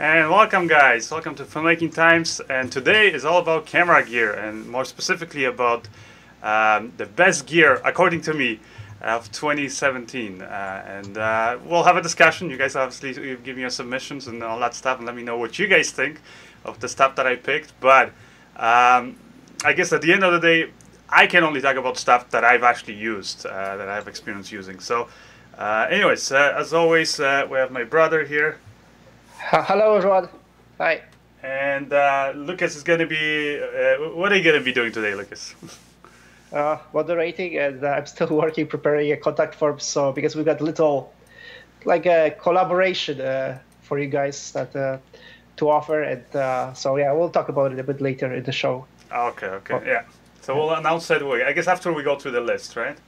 And welcome guys, welcome to Filmmaking Times, and today is all about camera gear and more specifically about the best gear, according to me, of 2017. We'll have a discussion. You guys obviously give me your submissions and all that stuff and let me know what you guys think of the stuff that I picked. But I guess at the end of the day, I can only talk about stuff that I've actually used, that I have experience using. So anyways, as always, we have my brother here. Hello everyone. Hi. And Lucas is going to be, what are you going to be doing today, Lucas? Moderating, and I'm still working, preparing a contact form. So because we got little, like a collaboration for you guys that to offer, and so yeah, we'll talk about it a bit later in the show. Okay, yeah. So we'll announce that way. I guess after we go through the list, right?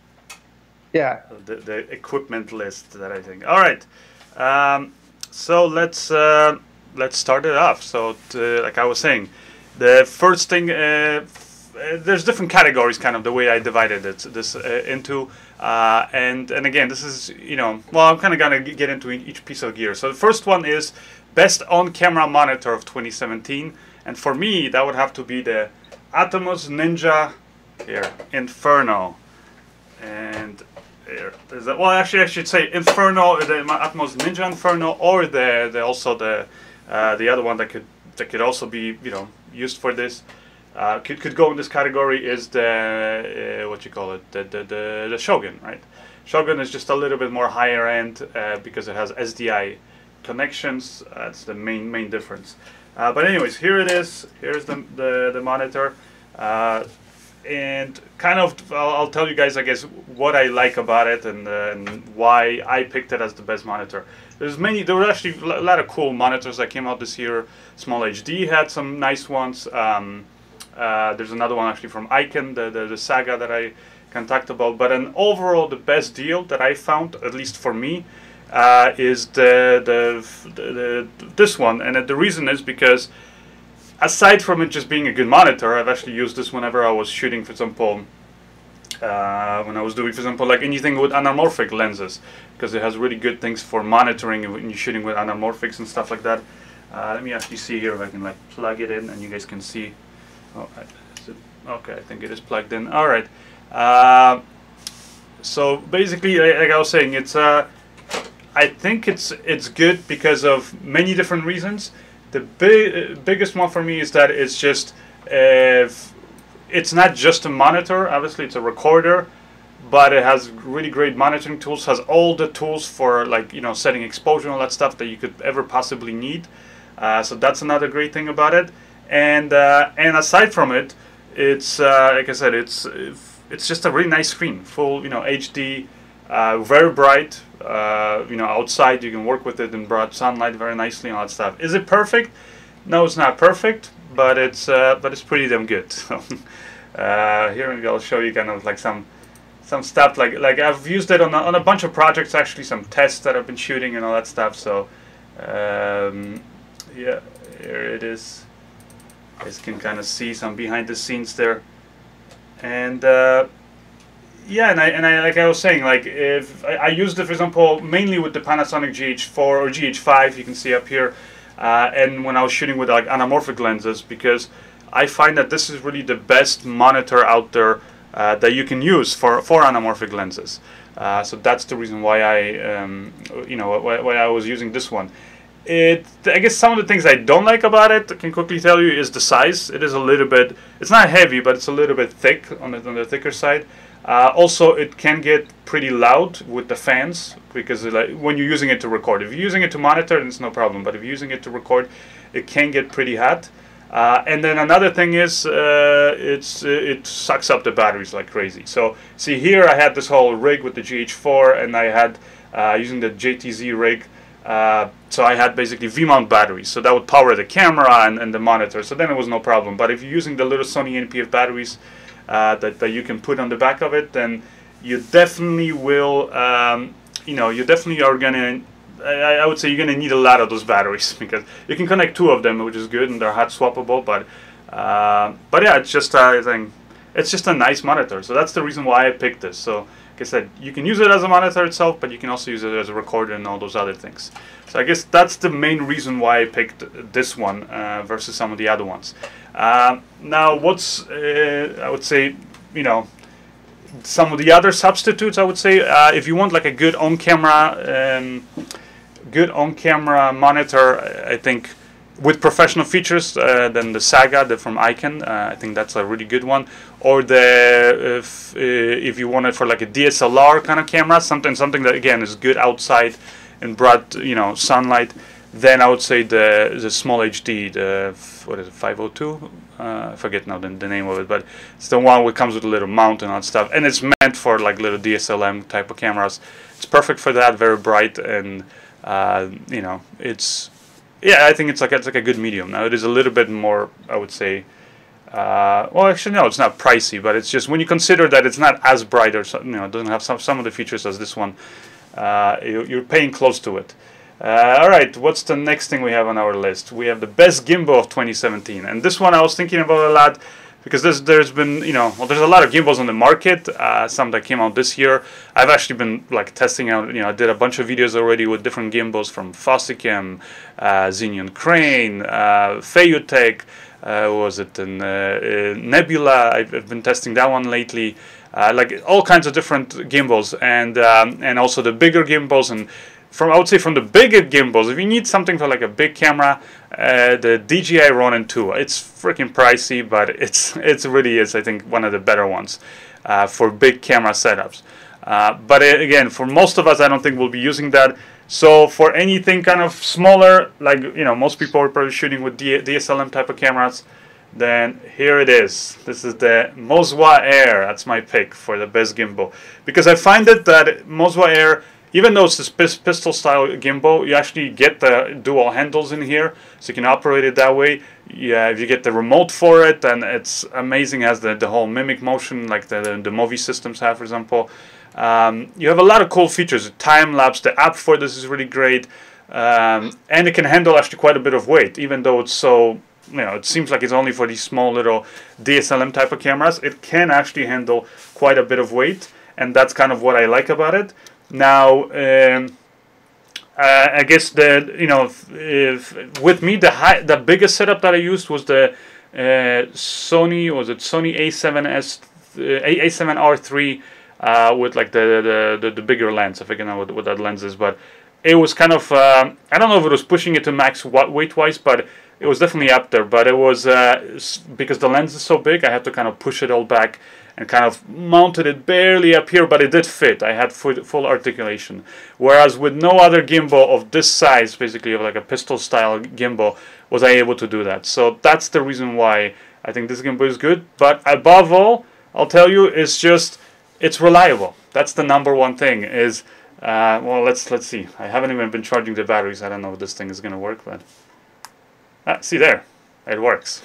Yeah. The equipment list that I think. All right. So let's start it off. So like I was saying, the first thing, there's different categories, kind of the way I divided this into, and again, this is, you know, well, I'm kind of gonna get into each piece of gear. So the first one is best on-camera monitor of 2017, and for me that would have to be the Atomos Ninja Inferno, and well, actually, I should say Inferno, the Atomos Ninja Inferno, or the other one that could also be, you know, used for this. Could go in this category is the what you call it, the Shogun, right? Shogun is just a little bit more higher end because it has SDI connections. That's the main difference. But anyways, here it is. Here's the monitor. And kind of, I'll tell you guys, I guess, what I like about it and why I picked it as the best monitor. There were actually a lot of cool monitors that came out this year. Small HD had some nice ones. There's another one actually from ICON, the Saga that I can talk about. But overall, the best deal that I found, at least for me, is this one. And the reason is because, aside from it just being a good monitor, I've actually used this whenever I was shooting, for example, when I was doing, for example, like anything with anamorphic lenses, because it has really good things for monitoring when you're shooting with anamorphics and stuff like that. Let me actually see here if I can like plug it in and you guys can see. Oh, okay, I think it is plugged in. All right. So basically, like I was saying, it's I think it's good because of many different reasons. The biggest one for me is that it's just, it's not just a monitor. Obviously, it's a recorder, but it has really great monitoring tools. Has all the tools for, like, you know, setting exposure and all that stuff that you could ever possibly need. So that's another great thing about it. And aside from it, it's like I said, it's just a really nice screen, full, you know, HD, very bright. You know, outside you can work with it in broad sunlight very nicely and all that stuff. Is it perfect? No, it's not perfect, but it's pretty damn good. So here I'll show you kind of like some stuff, like I've used it on a bunch of projects, actually, some tests that I've been shooting and all that stuff. So yeah, here it is. You guys can kind of see some behind the scenes there, and yeah, and I like I was saying, like, if I used it, for example, mainly with the Panasonic GH4 or GH5, you can see up here, and when I was shooting with like anamorphic lenses, because I find that this is really the best monitor out there that you can use for anamorphic lenses. So that's the reason why I, you know, why I was using this one. I guess some of the things I don't like about it, I can quickly tell you, is the size. It is a little bit, it's not heavy, but it's a little bit thick, on the thicker side. Also, it can get pretty loud with the fans, because like, when you're using it to record. If you're using it to monitor, then it's no problem. But if you're using it to record, it can get pretty hot. And then another thing is, it sucks up the batteries like crazy. So see here, I had this whole rig with the GH4, and I had using the JTZ rig. So I had basically V-mount batteries, so that would power the camera and the monitor. So then it was no problem. But if you're using the little Sony NPF batteries that you can put on the back of it, then you definitely will, you know, you definitely are gonna, I would say you're gonna need a lot of those batteries, because you can connect two of them, which is good, and they're hot swappable. But yeah, it's just I think it's just a nice monitor. So that's the reason why I picked this. So I said, you can use it as a monitor itself, but you can also use it as a recorder and all those other things. So I guess that's the main reason why I picked this one versus some of the other ones. Now, what's I would say, you know, some of the other substitutes, I would say, if you want like a good on-camera monitor, I think with professional features, then the Saga from Icon, I think that's a really good one. Or the if you want it for like a DSLR kind of camera, something that again is good outside in broad, you know, sunlight, then I would say the Small HD, the what is it, 502? I forget now the name of it, but it's the one that comes with a little mount and all that stuff, and it's meant for like little DSLM type of cameras. It's perfect for that, very bright, and you know, it's, yeah, I think it's like a good medium. Now it is a little bit more, I would say, well, actually no, it's not pricey, but it's just when you consider that it's not as bright, or you know, it doesn't have some of the features as this one, you're paying close to it. All right, what's the next thing we have on our list? We have the best gimbal of 2017, and this one I was thinking about a lot because there's been, you know, well, there's a lot of gimbals on the market, some that came out this year. I've actually been like testing out, you know, I did a bunch of videos already with different gimbals from Fossicam, Xenon Crane, Feiyutech, was it Nebula? I've been testing that one lately. Like all kinds of different gimbals, and also the bigger gimbals, and I would say from the bigger gimbals, if you need something for like a big camera, the DJI Ronin 2, it's freaking pricey, but it really is, I think, one of the better ones for big camera setups. But again, for most of us, I don't think we'll be using that. So for anything kind of smaller, like, you know, most people are probably shooting with DSLM type of cameras, then here it is. This is the Moza Air. That's my pick for the best gimbal, because I find it that Moza Air, even though it's this pistol style gimbal, you actually get the dual handles in here, so you can operate it that way. Yeah, if you get the remote for it, then it's amazing. It has the whole mimic motion like the movie systems have, for example. You have a lot of cool features. Time lapse, the app for this is really great, and it can handle actually quite a bit of weight, even though it's so, you know, it seems like it's only for these small little DSLM type of cameras. It can actually handle quite a bit of weight, and that's kind of what I like about it. Now, I guess with me, the biggest setup that I used was the Sony A7R3 with like the bigger lens. I forget now what that lens is, but it was kind of I don't know if it was pushing it to max weight wise, but it was definitely up there. But it was because the lens is so big, I had to kind of push it all back and kind of mounted it barely up here, but it did fit. I had full articulation. Whereas with no other gimbal of this size, basically of like a pistol style gimbal, was I able to do that. So that's the reason why I think this gimbal is good. But above all, I'll tell you, it's reliable. That's the number one thing. Is well, let's see. I haven't even been charging the batteries. I don't know if this thing is gonna work, but see there, it works.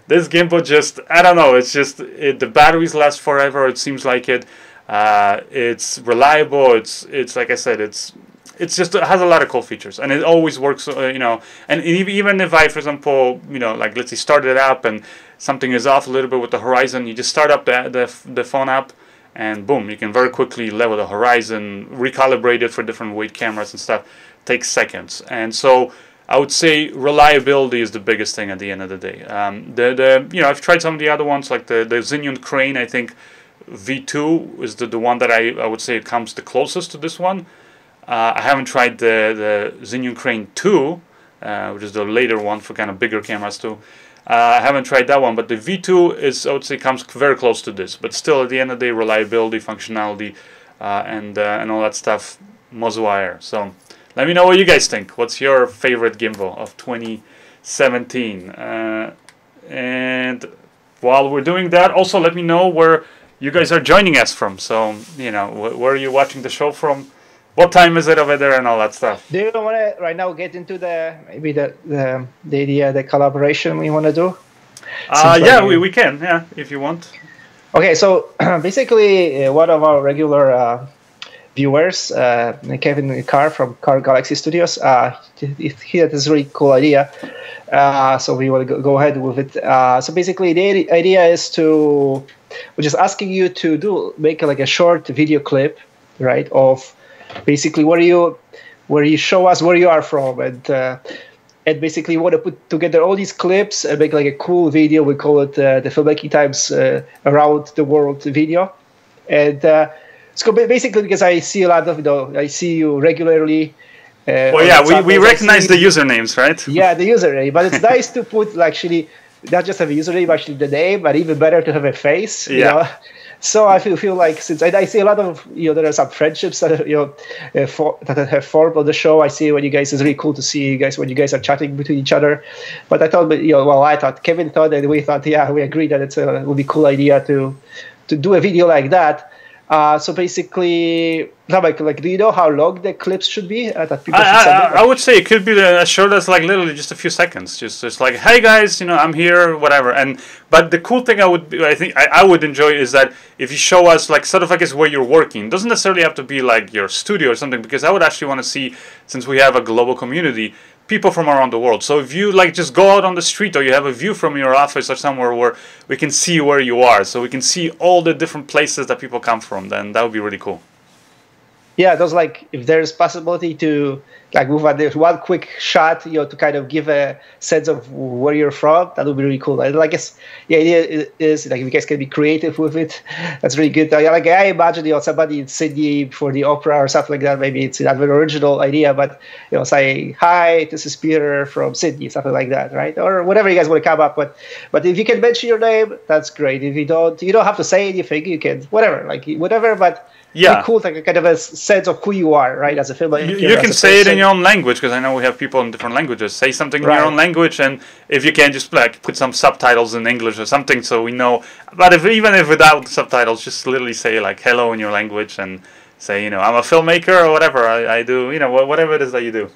This gimbal just, I don't know, it's just, the batteries last forever, it seems like it. It's reliable, it's like I said, it's just, it has a lot of cool features, and it always works, you know, and even if I, for example, you know, like let's say start it up and something is off a little bit with the horizon, you just start up the phone app, and boom, you can very quickly level the horizon, recalibrate it for different weight cameras and stuff. It takes seconds. And so I would say reliability is the biggest thing at the end of the day. You know, I've tried some of the other ones, like the Xenon Crane. I think V2 is the one that I would say comes the closest to this one. I haven't tried the Xenon Crane 2, which is the later one for kind of bigger cameras too. I haven't tried that one, but the V2 is, I would say, comes very close to this. But still, at the end of the day, reliability, functionality, and all that stuff, Moza Air. So let me know what you guys think. What's your favorite gimbal of 2017? And while we're doing that, also let me know where you guys are joining us from. So, you know, where are you watching the show from? What time is it over there and all that stuff? Do you want to right now get into maybe the idea, the collaboration we want to do? Yeah, we can, yeah, if you want. Okay, so basically one of our regular viewers, Kevin Carr from Car Galaxy Studios, he had this really cool idea. So we will go ahead with it. So basically the idea is to we're just asking you to make like a short video clip, right, of basically where you show us where you are from, and basically want to put together all these clips and make like a cool video. We call it the Filmmaking Times Around the World video. And so basically, because I see a lot of, I see you regularly. Well, yeah, we recognize the usernames, right? Yeah, the username. But it's nice to put actually not just have a username, actually the name, but even better to have a face. You know? So I feel like, since I see a lot of, there are some friendships that that have formed on the show. I see when you guys, it's really cool to see you guys when you guys are chatting between each other. But I thought, I thought Kevin thought, and we thought, yeah, we agreed that it would be a cool idea to do a video like that. So basically, like, do you know how long the clips should be that people should submit? I would say it could be as short as like literally just a few seconds. Just like, hey guys, I'm here, whatever. But the cool thing I would enjoy is that if you show us like sort of, I guess, where you're working. It doesn't necessarily have to be like your studio or something, because I would actually want to see, since we have a global community, people from around the world. So if you like just go out on the street, or you have a view from your office or somewhere where we can see where you are, so we can see all the different places that people come from, then that would be really cool. Yeah, those, like, if there's possibility to like move on, there's one quick shot, to kind of give a sense of where you're from, that would be really cool. I guess the idea is like, if you guys can be creative with it, that's really good. Like, I imagine, somebody in Sydney for the opera or something like that, maybe it's not an original idea, but say, hi, this is Peter from Sydney, something like that, right? Or whatever you guys want to come up with. But if you can mention your name, that's great. If you don't have to say anything, you can, whatever, but yeah, cool, like kind of a sense of who you are, right? As a filmmaker, you can say it in your own language, because I know we have people in different languages. Say something in your own language, and if you can, just like put some subtitles in English or something, so we know. But even if without subtitles, just literally say like hello in your language, and say, I'm a filmmaker or whatever I do, whatever it is that you do.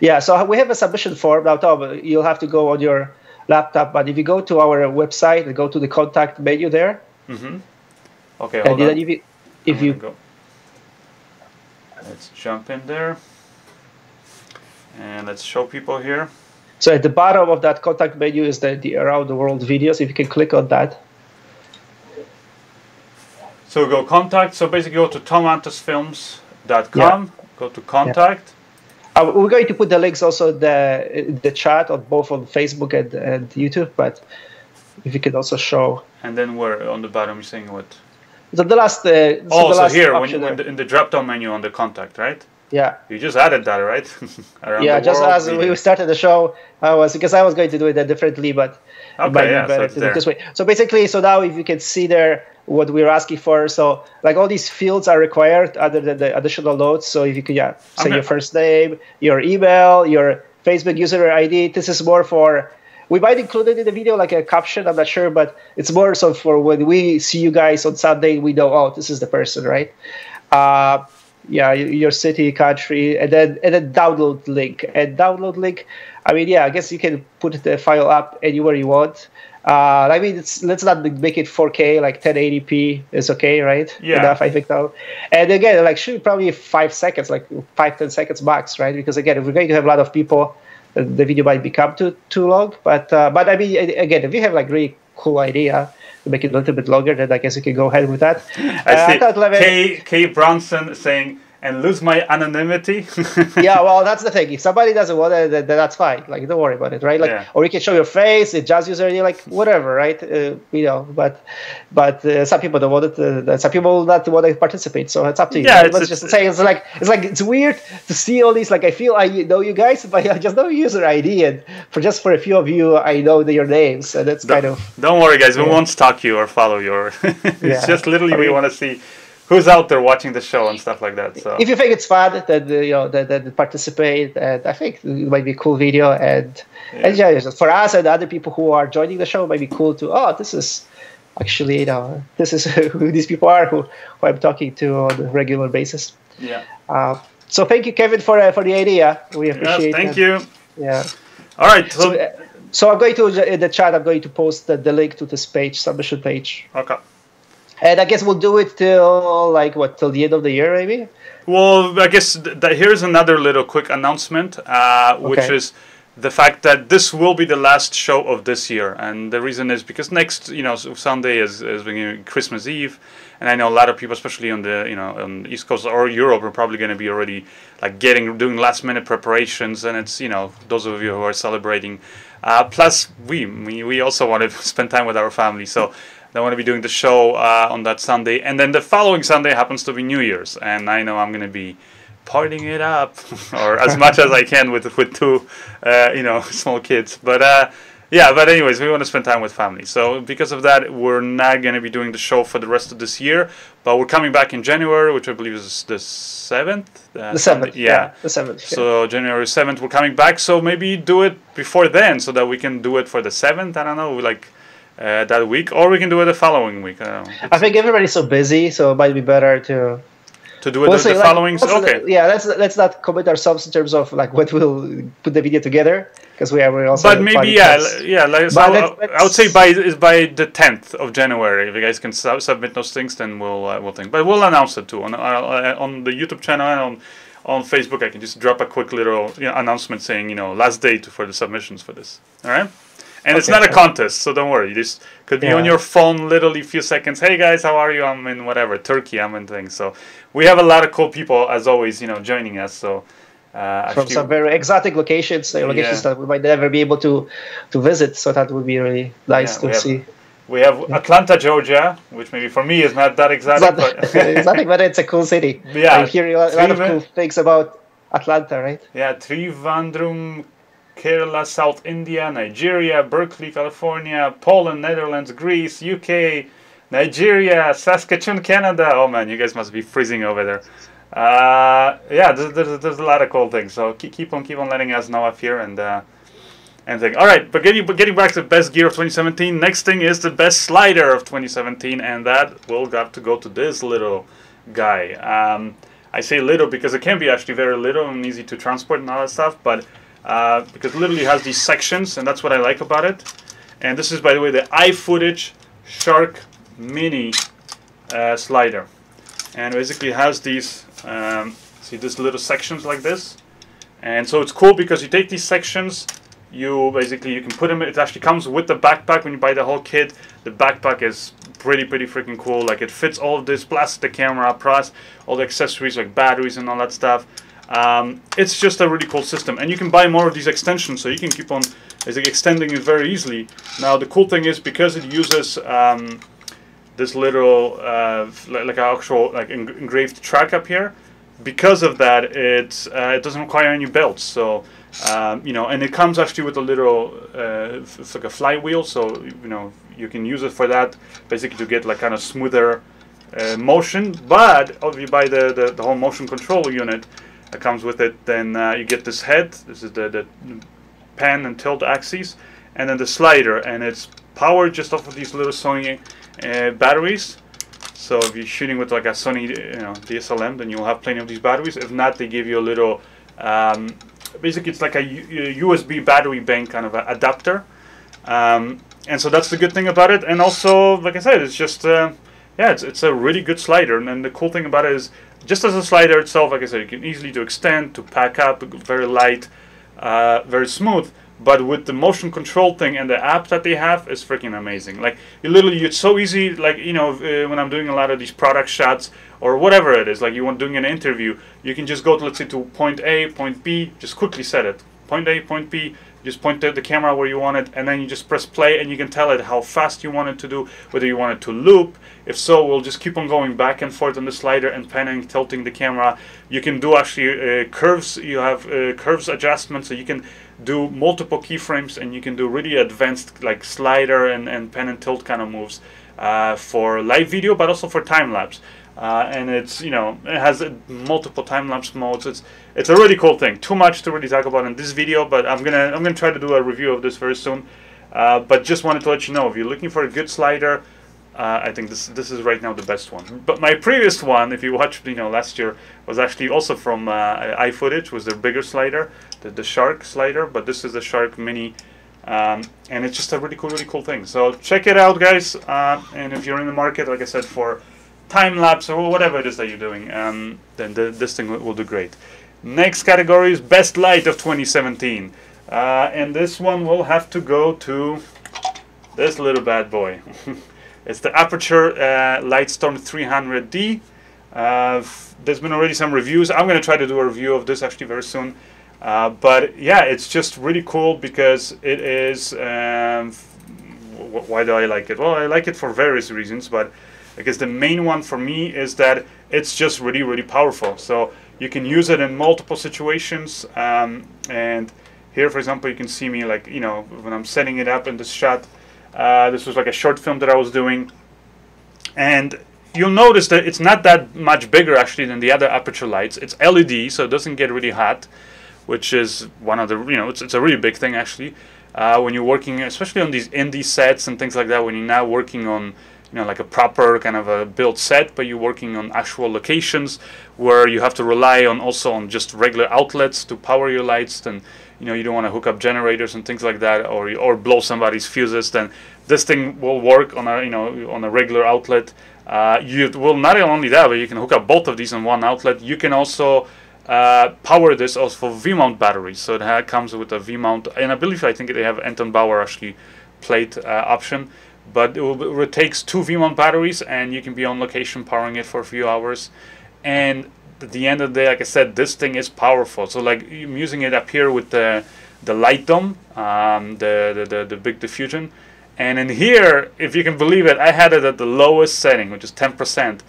Yeah, so we have a submission form now, Tom. You'll have to go on your laptop, but if you go to our website and go to the contact menu there. Mm-hmm. Okay, hold on. If you go, let's jump in there and let's show people here. So at the bottom of that contact menu is the Around the World videos. If you can click on that. So go contact. So basically go to tomantosfilms.com. Go to contact. Yeah. We're going to put the links also in the chat on both on Facebook and YouTube. But if you can also show. And then where on the bottom you're saying what? So the last. So here, in the drop-down menu on the contact, right? Yeah. You just added that, right? Just as we started the show, because I was going to do it differently, but it might be better to do it this way. So basically, now if you can see there what we're asking for, so like all these fields are required other than the additional notes. So if you could, say your first name, your email, your Facebook user ID. This is more for. We might include it in the video, like a caption, I'm not sure, but it's more so for when we see you guys on Sunday, we know, oh, this is the person, right? Your city, country, and then download link. And download link, I guess you can put the file up anywhere you want. Let's not make it 4K, like 1080p is okay, right? Yeah. Enough, I think now. And again, like shoot probably 5 seconds, like 5-10 seconds max, right? Because again, if we're going to have a lot of people, the video might become too long, but again, if you have like really cool idea to make it a little bit longer, then I guess you can go ahead with that. I see K Bronson saying, and lose my anonymity. Yeah, well, that's the thing. If somebody doesn't want it, then that's fine. Like, don't worry about it, right? Like, or you can show your face, it just user ID, like whatever, right? But some people don't want it. Some people not want to participate, so it's up to you. Yeah, but just saying, it's weird to see all these. Like, I feel I know you guys, but I just know user ID, and for a few of you, I know your names, and that's kind of. Don't worry, guys. We won't stalk you or follow you. It's just literally we want to see who's out there watching the show and stuff like that. So if you think it's fun, then participate, and I think it might be a cool video. And for us and other people who are joining the show, it might be cool to this is actually this is who these people are who I'm talking to on a regular basis. Yeah. So thank you, Kevin, for the idea. We appreciate it. Thank you. Yeah. All right. So I'm going to in the chat. I'm going to post the link to this submission page. Okay. And I guess we'll do it till till the end of the year, maybe? Well, I guess here's another little quick announcement, which is the fact that this will be the last show of this year, and the reason is because next, Sunday is Christmas Eve, and I know a lot of people, especially on the on the East Coast or Europe, are probably going to be already like doing last minute preparations, and it's those of you who are celebrating. Plus, we also want to spend time with our family, so I want to be doing the show on that Sunday, and then the following Sunday happens to be New Year's, and I know I'm going to be partying it up, or as much as I can with two, small kids. But but anyways, we want to spend time with family. So because of that, we're not going to be doing the show for the rest of this year. But we're coming back in January, which I believe is the 7th. The 7th, yeah, the 7th. So January 7th, we're coming back. So maybe do it before then, so that we can do it for the 7th. I don't know, like that week, or we can do it the following week. I don't know. I think everybody's so busy, so it might be better to do it the following. Okay. Let's not commit ourselves in terms of like what we'll put the video together, because we are also. But maybe I would say by the 10th of January, if you guys can submit those things, then we'll think. But we'll announce it too on the YouTube channel and on Facebook. I can just drop a quick little announcement saying last date for the submissions for this. All right. And it's not a contest, so don't worry. This could be on your phone, literally a few seconds. Hey guys, how are you? I'm in whatever Turkey. I'm in things. So we have a lot of cool people, as always, joining us. So from some very exotic locations, locations that we might never be able to visit. So that would be really nice to see. We have Atlanta, Georgia, which maybe for me is not that exotic, but it's a cool city. Yeah, I hear a lot of cool things about Atlanta, right? Yeah, Trivandrum, Kerala, South India, Nigeria, Berkeley, California, Poland, Netherlands, Greece, UK, Nigeria, Saskatchewan, Canada. Oh man, you guys must be freezing over there. There's a lot of cool things. So keep on letting us know up here and think. All right, but getting back to the best gear of 2017. Next thing is the best slider of 2017, and that will have to go to this little guy. I say little because it can be actually very little and easy to transport and all that stuff, but because it literally has these sections, and that's what I like about it. And this is, by the way, the iFootage Shark Mini slider, and basically it has these see these little sections like this, and so it's cool because you take these sections, you can put them. It actually comes with the backpack when you buy the whole kit. The backpack is pretty freaking cool. Like it fits all of this, plus the camera, plus all the accessories like batteries and all that stuff. It's just a really cool system, and you can buy more of these extensions, so you can keep on extending it very easily. Now the cool thing is, because it uses this little like actual engraved track up here, because of that it doesn't require any belts. So and it comes actually with a little it's like a flywheel, so you can use it for that, basically to get like kind of smoother motion. But if you buy the whole motion control unit that comes with it, then you get this head. This is the pan and tilt axes, and then the slider, and it's powered just off of these little Sony batteries. So if you're shooting with like a Sony DSLM, then you'll have plenty of these batteries. If not, they give you a little basically it's like a USB battery bank kind of adapter, and so that's the good thing about it. And also, like I said, it's just it's a really good slider. And then the cool thing about it is, just as a slider itself, like I said, you can easily to extend, to pack up, very light, very smooth. But with the motion control thing and the app that they have, is freaking amazing. Like it's so easy. Like when I'm doing a lot of these product shots or whatever it is, like you want doing an interview, you can just go to, let's say, to point A, point B, just quickly set it. Point A, point B. Just point the camera where you want it, and then you just press play, and you can tell it how fast you want it to do, whether you want it to loop. If so, we'll just keep on going back and forth on the slider and panning, tilting the camera. You can do actually curves. You have curves adjustments, so you can do multiple keyframes, and you can do really advanced like slider and pan and tilt kind of moves for live video, but also for time lapse. And it's it has multiple time lapse modes. It's a really cool thing. Too much to really talk about in this video, but I'm gonna try to do a review of this very soon. But just wanted to let you know, if you're looking for a good slider, I think this is right now the best one. But my previous one, if you watched last year, was actually also from iFootage, was their bigger slider, the Shark slider. But this is the Shark Mini, and it's just a really cool thing. So check it out, guys. And if you're in the market, like I said, for time lapse or whatever it is that you're doing, then this thing will do great. Next category is best light of 2017. And this one will have to go to this little bad boy. It's the Aputure Lightstorm 300D. There's been already some reviews. I'm going to try to do a review of this actually very soon. But yeah, it's just really cool because it is... why do I like it? Well, I like it for various reasons, but I guess the main one for me is that it's just really, really powerful. So you can use it in multiple situations. And here, for example, you can see me like, you know, when I'm setting it up in this shot. This was like a short film that I was doing. And you'll notice that it's not that much bigger actually than the other Aputure lights. It's LED, so it doesn't get really hot, which is one of the, you know, it's a really big thing actually. When you're working, especially on these indie sets and things like that, when you're not working on, you know, like a proper kind of a built set, but you're working on actual locations where you have to rely on also on just regular outlets to power your lights, then, you know, you don't want to hook up generators and things like that, or blow somebody's fuses, then this thing will work on a, you know, on a regular outlet. You will not only that, but you can hook up both of these on one outlet. You can also power this also for V-mount batteries, so it comes with a V-mount, and I think they have Anton Bauer actually plate option, but it takes 2 V-mount batteries, and you can be on location powering it for a few hours. And at the end of the day, like I said, this thing is powerful. So like I'm using it up here with the light dome, the big diffusion, and in here, if you can believe it, I had it at the lowest setting, which is 10%.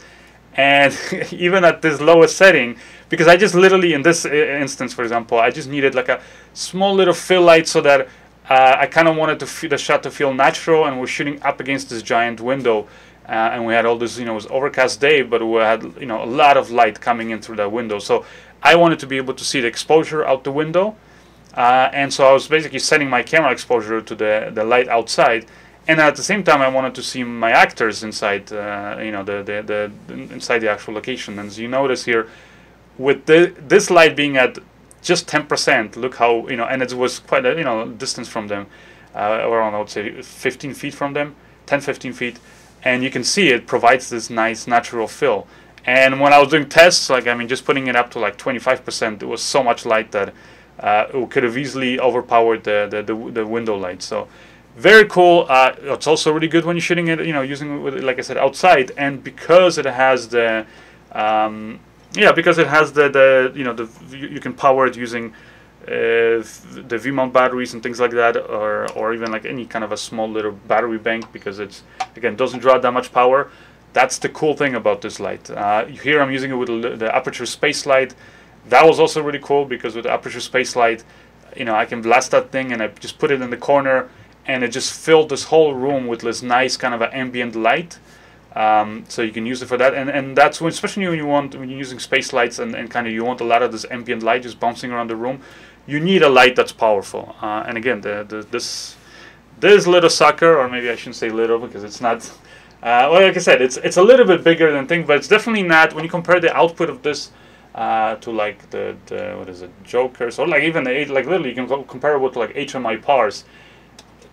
And even at this lowest setting, because I just literally, in this instance, for example, I just needed like a small little fill light so that I kind of wanted the shot to feel natural, and we're shooting up against this giant window. And we had all this, you know, it was overcast day, but we had, you know, a lot of light coming in through that window. So I wanted to be able to see the exposure out the window. And so I was basically setting my camera exposure to the light outside. And at the same time, I wanted to see my actors inside, you know, inside the actual location. And as you notice here, with this light being at just 10%, look how, you know, and it was quite a, you know, distance from them, around, I would say 15 feet from them, 10-15 feet, and you can see it provides this nice natural fill. And when I was doing tests, like, I mean, just putting it up to like 25%, it was so much light that it could have easily overpowered the window light. So very cool. It's also really good when you're shooting it, you know, using it with, like I said, outside, and because it has the because it has the you know, you can power it using the V-mount batteries and things like that, or even like any kind of a small little battery bank, because it's, again, doesn't draw that much power. That's the cool thing about this light. Here I'm using it with the Aputure Space Light. That was also really cool because with the Aputure Space Light, you know, I can blast that thing and I just put it in the corner, and it just filled this whole room with this nice kind of an ambient light. So you can use it for that, and that's when, especially when you're using space lights and kind of you want a lot of this ambient light just bouncing around the room, you need a light that's powerful. And again, this little sucker, or maybe I shouldn't say little because it's not. Well, like I said, it's a little bit bigger than thing, but it's definitely not, when you compare the output of this to like the what is it, Jokers, or like even like literally you can compare it with like HMI Pars.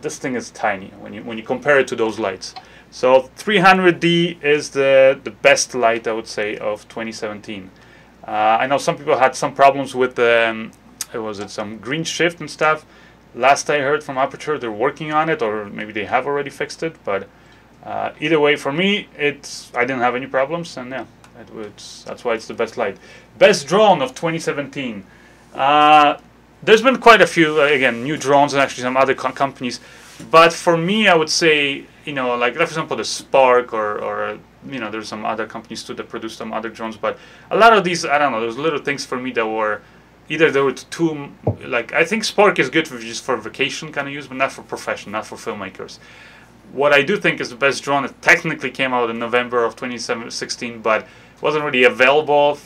This thing is tiny when you compare it to those lights. So 300D is the best light, I would say, of 2017. I know some people had some problems with some green shift and stuff. Last I heard from Aputure, they're working on it, or maybe they have already fixed it. But either way, for me, I didn't have any problems, and yeah, that's why it's the best light. Best drone of 2017. There's been quite a few, again, new drones, and actually some other companies. But for me, I would say, you know, like for example, the Spark, or you know, there's some other companies too that produce some other drones. But a lot of these, I don't know, those little things for me that were either they were too, like, I think Spark is good for just for vacation kind of use, but not for profession, not for filmmakers. What I do think is the best drone, it technically came out in November of 2016, but wasn't really available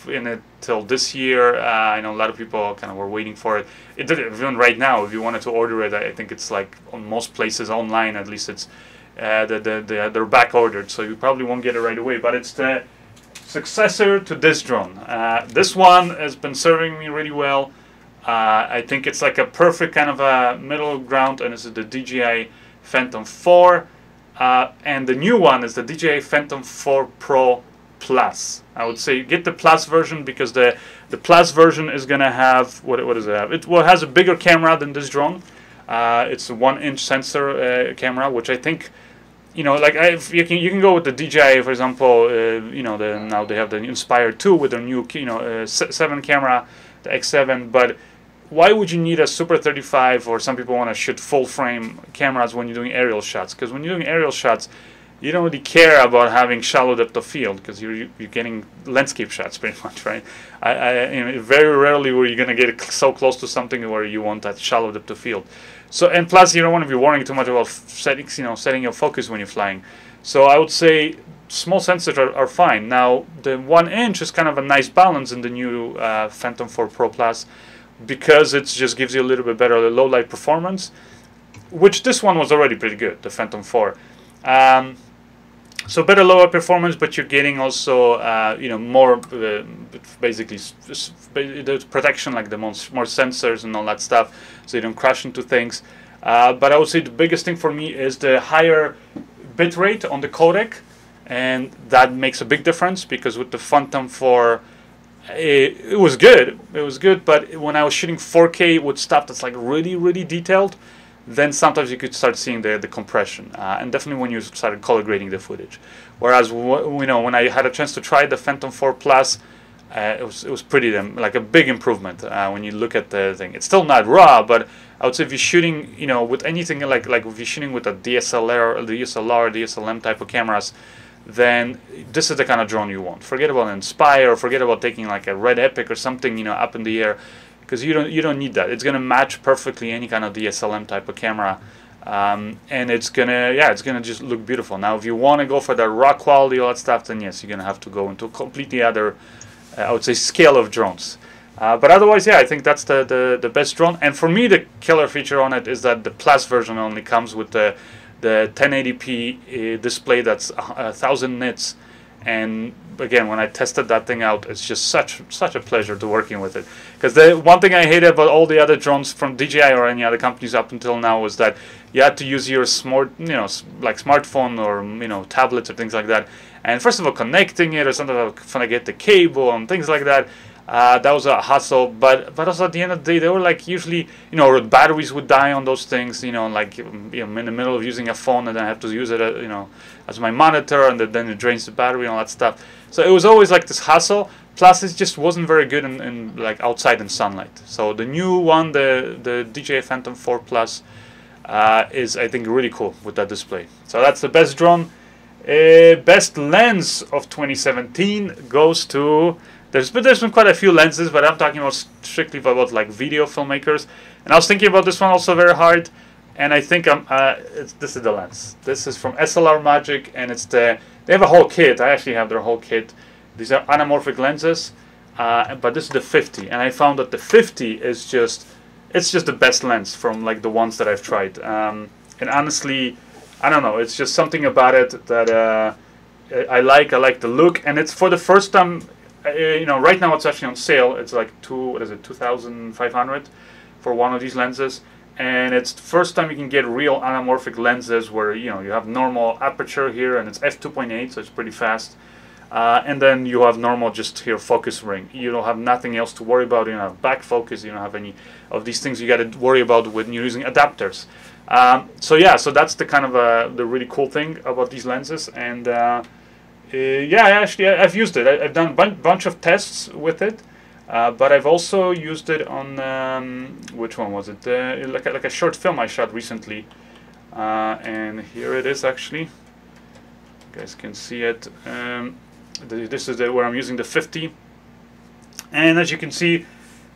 till this year. I know a lot of people kind of were waiting for it. Even right now, if you wanted to order it, I think it's like on most places online, at least it's they're back ordered, so you probably won't get it right away. But it's the successor to this drone. This one has been serving me really well. I think it's like a perfect kind of a middle ground, and it's the DJI Phantom 4. And the new one is the DJI Phantom 4 Pro Plus. I would say get the Plus version, because the Plus version is gonna have what does it have? It has a bigger camera than this drone. It's a 1-inch sensor camera, which I think, you know, like you can go with the DJI, for example. You know, now they have the Inspire 2 with their new 7 camera, the X7. But why would you need a Super 35, or some people want to shoot full frame cameras when you're doing aerial shots? Because when you're doing aerial shots, you don't really care about having shallow depth of field, because you're getting landscape shots pretty much, right? You know, very rarely were you gonna get so close to something where you want that shallow depth of field. So, and plus you don't want to be worrying too much about settings, you know, setting your focus when you're flying. So I would say small sensors are fine. Now the 1-inch is kind of a nice balance in the new Phantom 4 Pro Plus, because it just gives you a little bit better low light performance, which this one was already pretty good, the Phantom 4. So better lower performance, but you're getting also you know, more basically the protection, like the more sensors and all that stuff, so you don't crash into things. But I would say the biggest thing for me is the higher bit rate on the codec, and that makes a big difference, because with the Phantom 4 it was good, but when I was shooting 4K with stuff that's like really detailed, then sometimes you could start seeing the compression, and definitely when you started color grading the footage. Whereas you know, when I had a chance to try the Phantom 4 Plus, it was pretty like a big improvement when you look at the thing. It's still not raw, but I would say if you're shooting, you know, with anything like if you're shooting with a DSLR, DSLM type of cameras, then this is the kind of drone you want. Forget about Inspire, or forget about taking like a Red Epic or something, you know, up in the air, because you don't need that. It's gonna match perfectly any kind of DSLM type of camera, and it's gonna just look beautiful. Now, if you want to go for the raw quality, all that stuff, then yes, you're gonna have to go into a completely other, I would say, scale of drones. But otherwise, yeah, I think that's the best drone. And for me, the killer feature on it is that the Plus version only comes with the 1080p display that's 1000 nits. And again, when I tested that thing out, it's just such a pleasure to working with it. Because the one thing I hated about all the other drones from DJI or any other companies up until now was that you had to use your smart, you know, like smartphone or, you know, tablets or things like that. And first of all, connecting it, or sometimes trying to get the cable and things like that. That was a hassle, but also at the end of the day, they were like usually, you know, batteries would die on those things, you know, like, you know, in the middle of using a phone, and then I have to use it, you know, as my monitor, and then it drains the battery and all that stuff. So it was always like this hassle. Plus, it just wasn't very good in like outside in sunlight. So the new one, the DJI Phantom 4 Plus, is, I think, really cool with that display. So that's the best drone. Best lens of 2017 goes to. There's been quite a few lenses, but I'm talking about strictly about like video filmmakers. And I was thinking about this one also very hard, and I think this is the lens. This is from Blackmagic, and they have a whole kit. I actually have their whole kit. These are anamorphic lenses, but this is the 50, and I found that the 50 is just the best lens from like the ones that I've tried. And honestly, I don't know. It's just something about it that I like. I like the look, and it's for the first time. You know, right now it's actually on sale. It's like 2,500 for one of these lenses, and it's the first time you can get real anamorphic lenses where, you know, you have normal aperture here, and it's f2.8, so it's pretty fast, and then you have normal just here focus ring. You don't have nothing else to worry about. You don't have back focus. You don't have any of these things you got to worry about when you're using adapters. So yeah, so that's the kind of the really cool thing about these lenses. And yeah, actually, I've used it. I've done a bunch of tests with it, but I've also used it on which one was it? Like a short film I shot recently, and here it is. Actually, you guys can see it. This is where I'm using the 50, and as you can see,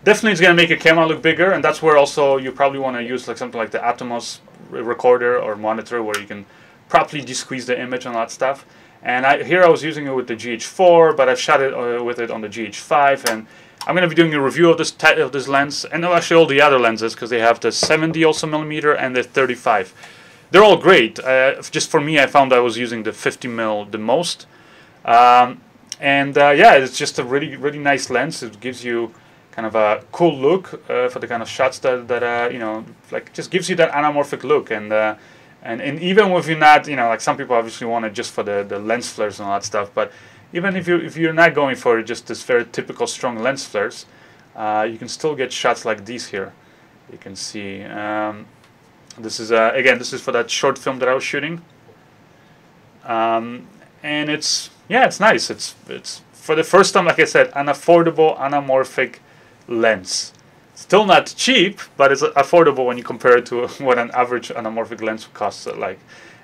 definitely it's gonna make your camera look bigger, and that's where also you probably want to use like something like the Atomos recorder or monitor, where you can properly de-squeeze the image and all that stuff. And here I was using it with the GH4, but I've shot it with it on the GH5, and I'm going to be doing a review of this lens, and actually all the other lenses, because they have the 70 also millimeter and the 35. They're all great. Just for me, I found I was using the 50 mil the most, and yeah, it's just a really nice lens. It gives you kind of a cool look for the kind of shots that you know, like just gives you that anamorphic look. And even if you're not, you know, like some people obviously want it just for the lens flares and all that stuff, but even if you're not going for just this very typical strong lens flares, you can still get shots like these here. You can see this is again, this is for that short film that I was shooting, and it's nice. It's for the first time, like I said, an affordable anamorphic lens. Still not cheap, but it's affordable when you compare it to what an average anamorphic lens costs.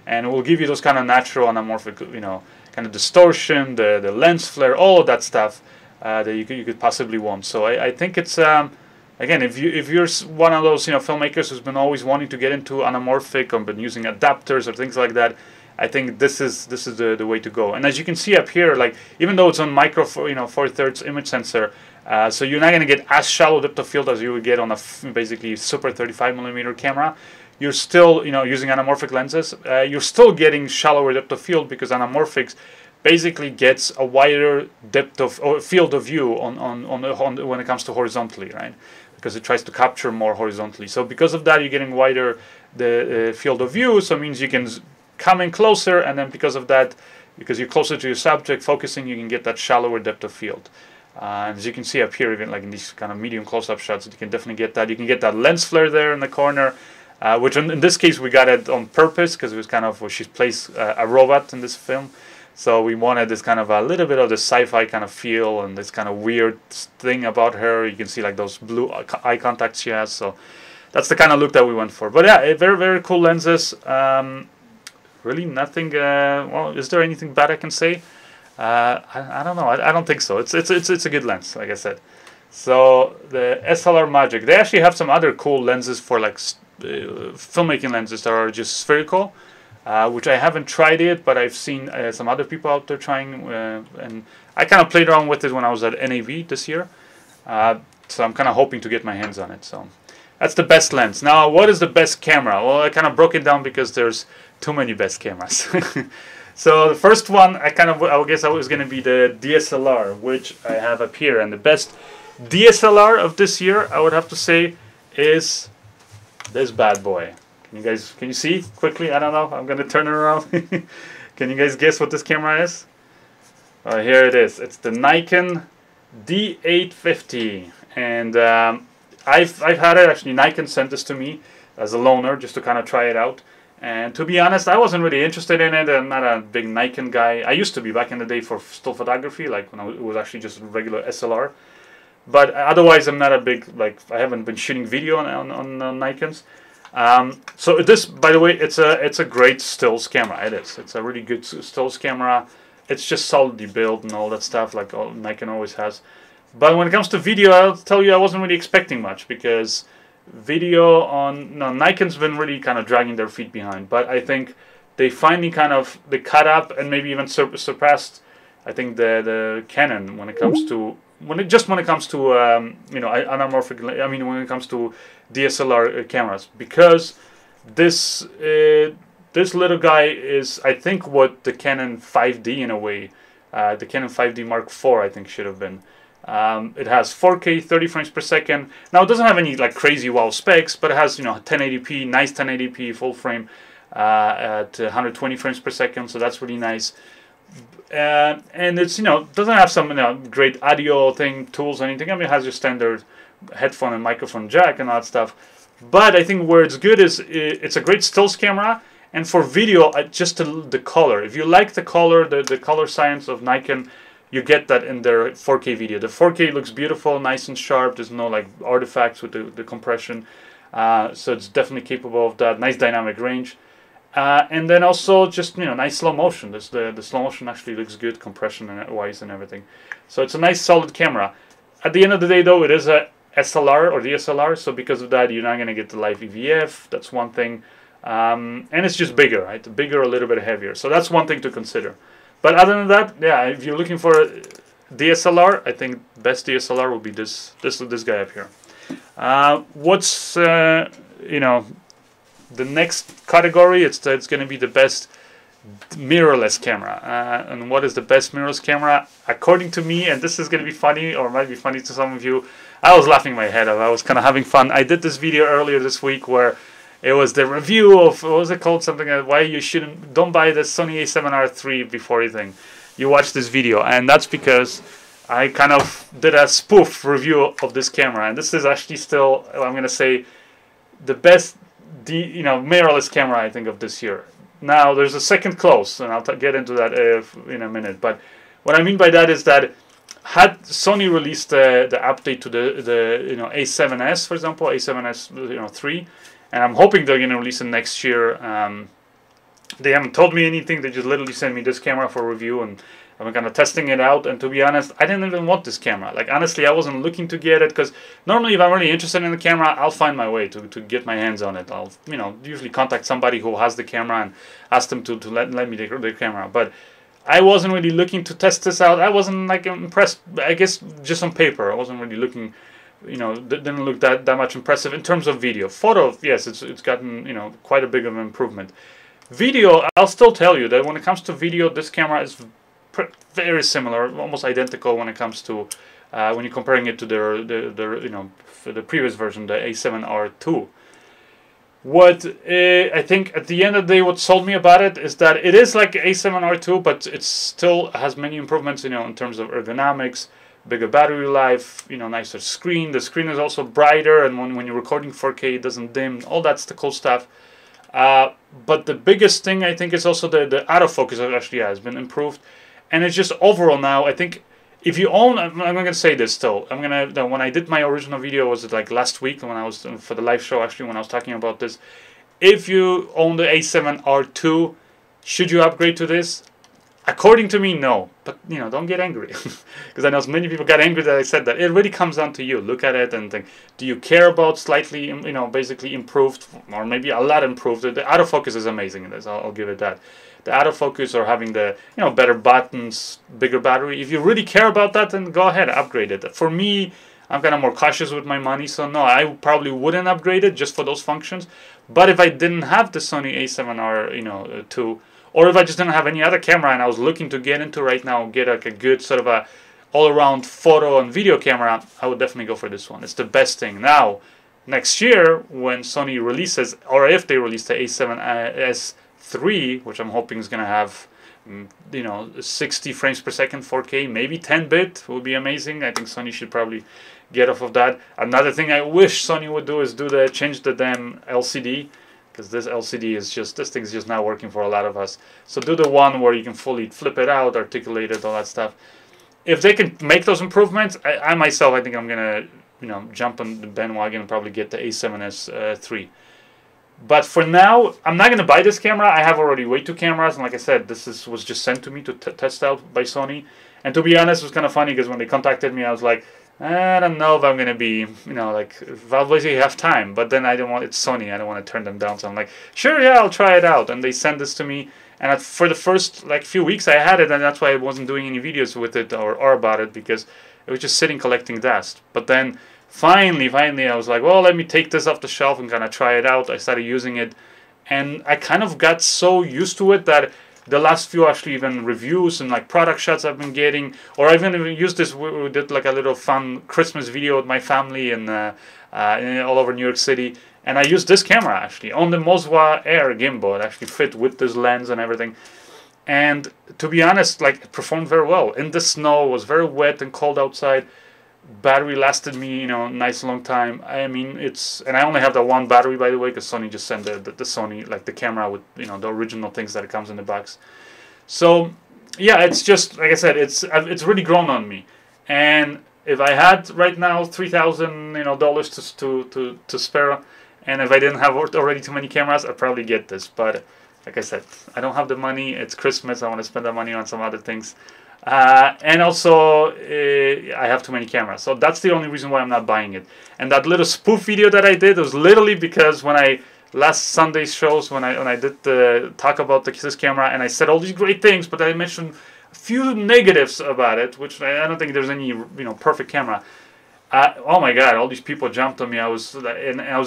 And it will give you those kind of natural anamorphic, you know, kind of distortion, the lens flare, all of that stuff that you could possibly want. So I think it's again, if you're one of those, you know, filmmakers who's been always wanting to get into anamorphic or been using adapters or things like that, I think this is the way to go. And as you can see up here, like even though it's on micro, you know, 4/3 image sensor, so you're not going to get as shallow depth of field as you would get on a basically super 35mm camera. You're still, you know, using anamorphic lenses. You're still getting shallower depth of field because anamorphics basically gets a wider depth of field of view on when it comes to horizontally, right? Because it tries to capture more horizontally. So because of that, you're getting wider the field of view. So it means you can come in closer, and then because of that, because you're closer to your subject focusing, you can get that shallower depth of field. And as you can see up here, even like in these kind of medium close-up shots, you can definitely get that. You can get that lens flare there in the corner, which in this case we got it on purpose because it was kind of, well, she plays a robot in this film. So we wanted this kind of a little bit of the sci-fi kind of feel and this kind of weird thing about her. You can see like those blue eye contacts she has. So that's the kind of look that we went for. But yeah, very, very cool lenses. Really nothing, well, is there anything bad I can say? I don't know. I don't think so. It's a good lens, like I said. So the SLR Magic, they actually have some other cool lenses for like filmmaking lenses that are just spherical, which I haven't tried it, but I've seen some other people out there trying, and I kind of played around with it when I was at NAV this year. So I'm kind of hoping to get my hands on it. So that's the best lens. Now, what is the best camera? Well, I kind of broke it down because there's too many best cameras. So the first one, I guess I was going to be the DSLR, which I have up here. And the best DSLR of this year, I would have to say, is this bad boy. Can you see quickly? I don't know. I'm going to turn it around. Can you guys guess what this camera is? Here it is. It's the Nikon D850. And I've had it. Actually, Nikon sent this to me as a loaner just to kind of try it out. And to be honest, I wasn't really interested in it. I'm not a big Nikon guy. I used to be back in the day for still photography, like when it was actually just regular SLR. But otherwise, I'm not a big, like, I haven't been shooting video on Nikons. So this, by the way, it's a great stills camera. It is. It's a really good stills camera. It's just solidly built and all that stuff, like all Nikon always has. But when it comes to video, I'll tell you, I wasn't really expecting much because video on Nikon's been really kind of dragging their feet behind, but I think they finally kind of caught up and maybe even surpassed, I think, the Canon when it comes to when it comes to you know, anamorphic. I mean, when it comes to DSLR cameras, because this little guy is, I think, what the Canon 5D in a way, the Canon 5D Mark IV, I think, should have been. It has 4K 30 frames per second. Now it doesn't have any like crazy wow specs, but it has, you know, 1080p, nice 1080p full frame at 120 frames per second, so that's really nice. And it's, you know, doesn't have some, you know, great audio tools or anything. I mean, it has your standard headphone and microphone jack and all that stuff. But I think where it's good is it's a great stills camera, and for video, just the color. If you like the color, the color science of Nikon, you get that in their 4K video. The 4K looks beautiful, nice and sharp. There's no like artifacts with the compression. So it's definitely capable of that. Nice dynamic range. And then also just, you know, nice slow motion. The slow motion actually looks good, compression wise and everything. So it's a nice solid camera. At the end of the day though, it is a SLR or DSLR. So because of that, you're not going to get the live EVF. That's one thing. And it's just bigger, right? Bigger, a little bit heavier. So that's one thing to consider. But other than that, yeah, if you're looking for a DSLR, I think best DSLR will be this guy up here. What's you know, the next category? It's going to be the best mirrorless camera. And what is the best mirrorless camera? According to me, and this is going to be funny, or might be funny to some of you, I was laughing my head off. I was kind of having fun. I did this video earlier this week where it was the review of, what was it called? Something like why you don't buy the Sony A7R III before anything. you watch this video, and that's because I kind of did a spoof review of this camera, and this is actually still, I'm gonna say, the best mirrorless camera I think of this year. Now there's a second close, and I'll get into that in a minute. But what I mean by that is that had Sony released the update to the A7S, for example, A7S 3, and I'm hoping they're gonna release it next year. They haven't told me anything. They just literally sent me this camera for review, and I'm kind of testing it out. And to be honest, I didn't even want this camera. Like, honestly, I wasn't looking to get it, because normally if I'm really interested in the camera, I'll find my way to get my hands on it. I'll usually contact somebody who has the camera and ask them to let me their camera. But I wasn't really looking to test this out. I wasn't like impressed. I guess just on paper, I wasn't really looking. Didn't look that much impressive in terms of video. Photo, yes, it's gotten quite a big of an improvement. Video, I'll still tell you that when it comes to video, this camera is very similar, almost identical when it comes to when you're comparing it to the previous version, the A7R II. What I think at the end of the day, what sold me about it is that it is like A7R II, but it still has many improvements, in terms of ergonomics, bigger battery life, nicer screen. The screen is also brighter, and when you're recording 4K, it doesn't dim. All that's the cool stuff. But the biggest thing I think is also the autofocus actually has been improved, and it's just overall now. I think if you own, I'm gonna say this still. When I did my original video, was it like last week when I was for the live show actually when I was talking about this. If you own the A7R II, should you upgrade to this? According to me, no. But don't get angry, because I know many people got angry that I said that. It really comes down to you. Look at it and think: do you care about slightly, basically improved, or maybe a lot improved? The autofocus is amazing in this. I'll give it that. The autofocus, or having the better buttons, bigger battery. If you really care about that, then go ahead, upgrade it. For me, I'm kind of more cautious with my money, so no, I probably wouldn't upgrade it just for those functions. But if I didn't have the Sony A7R, II. Or if I just didn't have any other camera and I was looking to get into right now, get like a good sort of a all-around photo and video camera, I would definitely go for this one. It's the best thing. Now, next year, when Sony releases, or if they release the A7S III, which I'm hoping is going to have, 60 frames per second, 4K, maybe 10-bit, would be amazing. I think Sony should probably get off of that. Another thing I wish Sony would do is change the damn LCD. Because this LCD is this thing's just not working for a lot of us. So do the one where you can fully flip it out, articulate it, all that stuff. If they can make those improvements, I myself, I think I'm gonna, jump on the bandwagon and probably get the A7S III. But for now, I'm not gonna buy this camera. I have already way two cameras, and like I said, this was just sent to me to test out by Sony. And to be honest, it was kind of funny because when they contacted me, I was like, I don't know if I'm gonna be, if I'll basically have time. But then it's Sony, I don't want to turn them down. So I'm like, sure, yeah, I'll try it out. And they sent this to me, and for the first few weeks I had it, and that's why I wasn't doing any videos with it or about it, because it was just sitting collecting dust. But then finally, I was like, well, let me take this off the shelf and kind of try it out. I started using it, and I kind of got so used to it that the last few actually even reviews and product shots I've been getting, or I even used this. We did like a little fun Christmas video with my family and all over New York City, and I used this camera actually on the Moza Air gimbal. It actually fit with this lens and everything, and to be honest, it performed very well in the snow. It was very wet and cold outside. Battery lasted me, nice long time. I mean, and I only have the one battery, by the way, because Sony just sent the Sony, the camera with, the original things that it comes in the box. So, yeah, it's just, like I said, it's really grown on me. And if I had right now $3,000, to spare, and if I didn't have already too many cameras, I'd probably get this. But, like I said, I don't have the money. It's Christmas. I want to spend that money on some other things. And also, I have too many cameras. So that's the only reason why I'm not buying it. And that little spoof video that I did was literally because when last Sunday's shows, when I did the talk about this camera, and I said all these great things, but I mentioned a few negatives about it, which I don't think there's any, perfect camera. Oh my God! All these people jumped on me. I was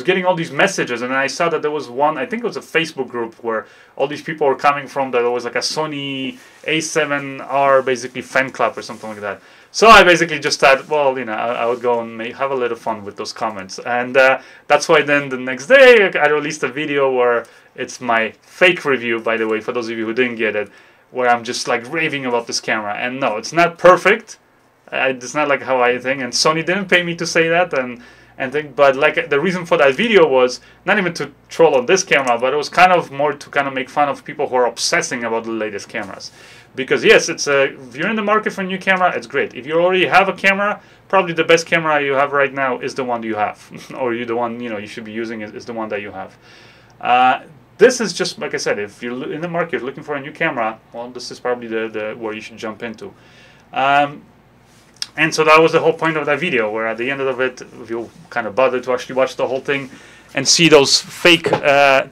getting all these messages, and then I saw that there was one. I think it was a Facebook group where all these people were coming from. That it was like a Sony A7R basically fan club or something like that. So I basically just thought, well, I would go and have a little fun with those comments, and that's why then the next day I released a video where it's my fake review. By the way, for those of you who didn't get it, where I'm just like raving about this camera. And no, it's not perfect. It's not like how I think, and Sony didn't pay me to say that, and think, but like the reason for that video was not even to troll on this camera, but it was kind of more to kind of make fun of people who are obsessing about the latest cameras. Because yes, it's if you're in the market for a new camera, it's great. If you already have a camera, probably the best camera you have right now is the one you have, or the one you should be using is the one that you have. This is just, like I said, if you're in the market looking for a new camera, well, this is probably the where you should jump into. And so that was the whole point of that video, where at the end of it, if you kind of bother to actually watch the whole thing and see those fake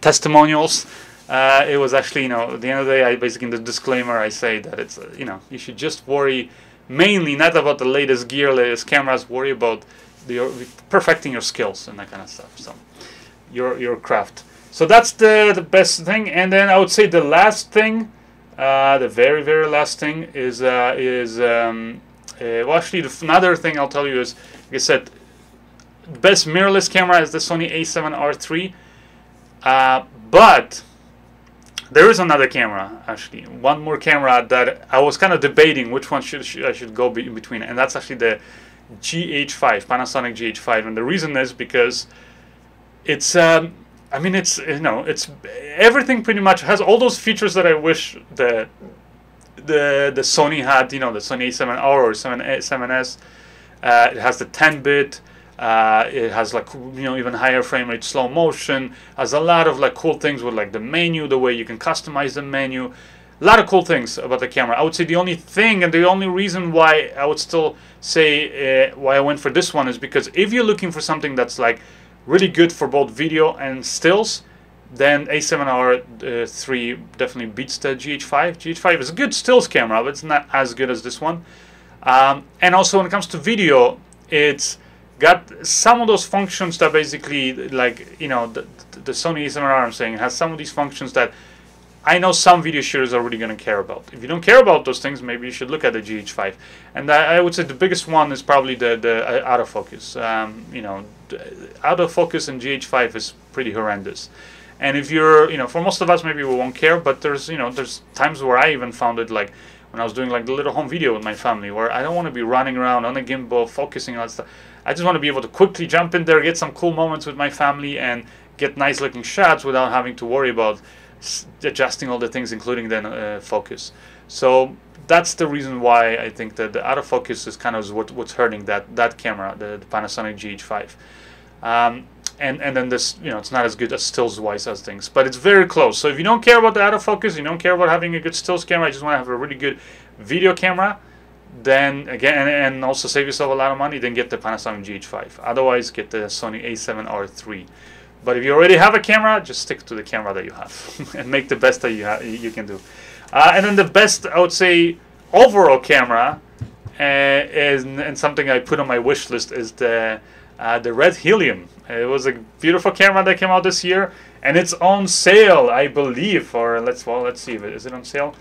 testimonials, it was actually, at the end of the day, I basically, in the disclaimer, I say that it's, you should just worry mainly not about the latest gear, latest cameras, worry about perfecting your skills and that kind of stuff, so your craft. So that's the best thing. And then I would say the last thing, the very, very last thing is well, actually, another thing I'll tell you is, like I said, the best mirrorless camera is the Sony A7R3, but there is another camera, actually, one more camera that I was kind of debating which one I should go in between, and that's actually the GH5, Panasonic GH5, and the reason is because it's, I mean, it's, it's everything pretty much has all those features that I wish the Sony had, the Sony A7R or 7S. It has the 10-bit. It has like even higher frame rate, slow motion. Has a lot of like cool things with like the menu, the way you can customize the menu. A lot of cool things about the camera. I would say the only thing and the only reason why I would still say why I went for this one is because if you're looking for something that's like really good for both video and stills, then A7R3 definitely beats the GH5. GH5 is a good stills camera, but it's not as good as this one. And also when it comes to video, it's got some of those functions that basically, like, the Sony A7R, I'm saying, has some of these functions that I know some video shooters are really going to care about. If you don't care about those things, maybe you should look at the GH5. And I would say the biggest one is probably the autofocus. Autofocus in GH5 is pretty horrendous. And if you're, for most of us, maybe we won't care, but there's times where I even found it, like when I was doing like the little home video with my family, where I don't want to be running around on a gimbal, focusing on stuff. I just want to be able to quickly jump in there, get some cool moments with my family, and get nice looking shots without having to worry about adjusting all the things, including then focus. So that's the reason why I think that the autofocus is kind of what's hurting that camera, the Panasonic GH5. And then this, it's not as good as stills wise as things, but it's very close. So if you don't care about the autofocus, you don't care about having a good stills camera, you just want to have a really good video camera, then again, and also save yourself a lot of money, then get the Panasonic GH5. Otherwise, get the Sony A7R3. But if you already have a camera, just stick to the camera that you have and make the best that you can do. And then the best, I would say, overall camera is, and something I put on my wish list, is the Red Helium. It was a beautiful camera that came out this year, and it's on sale, I believe. Or let's see, is it on sale?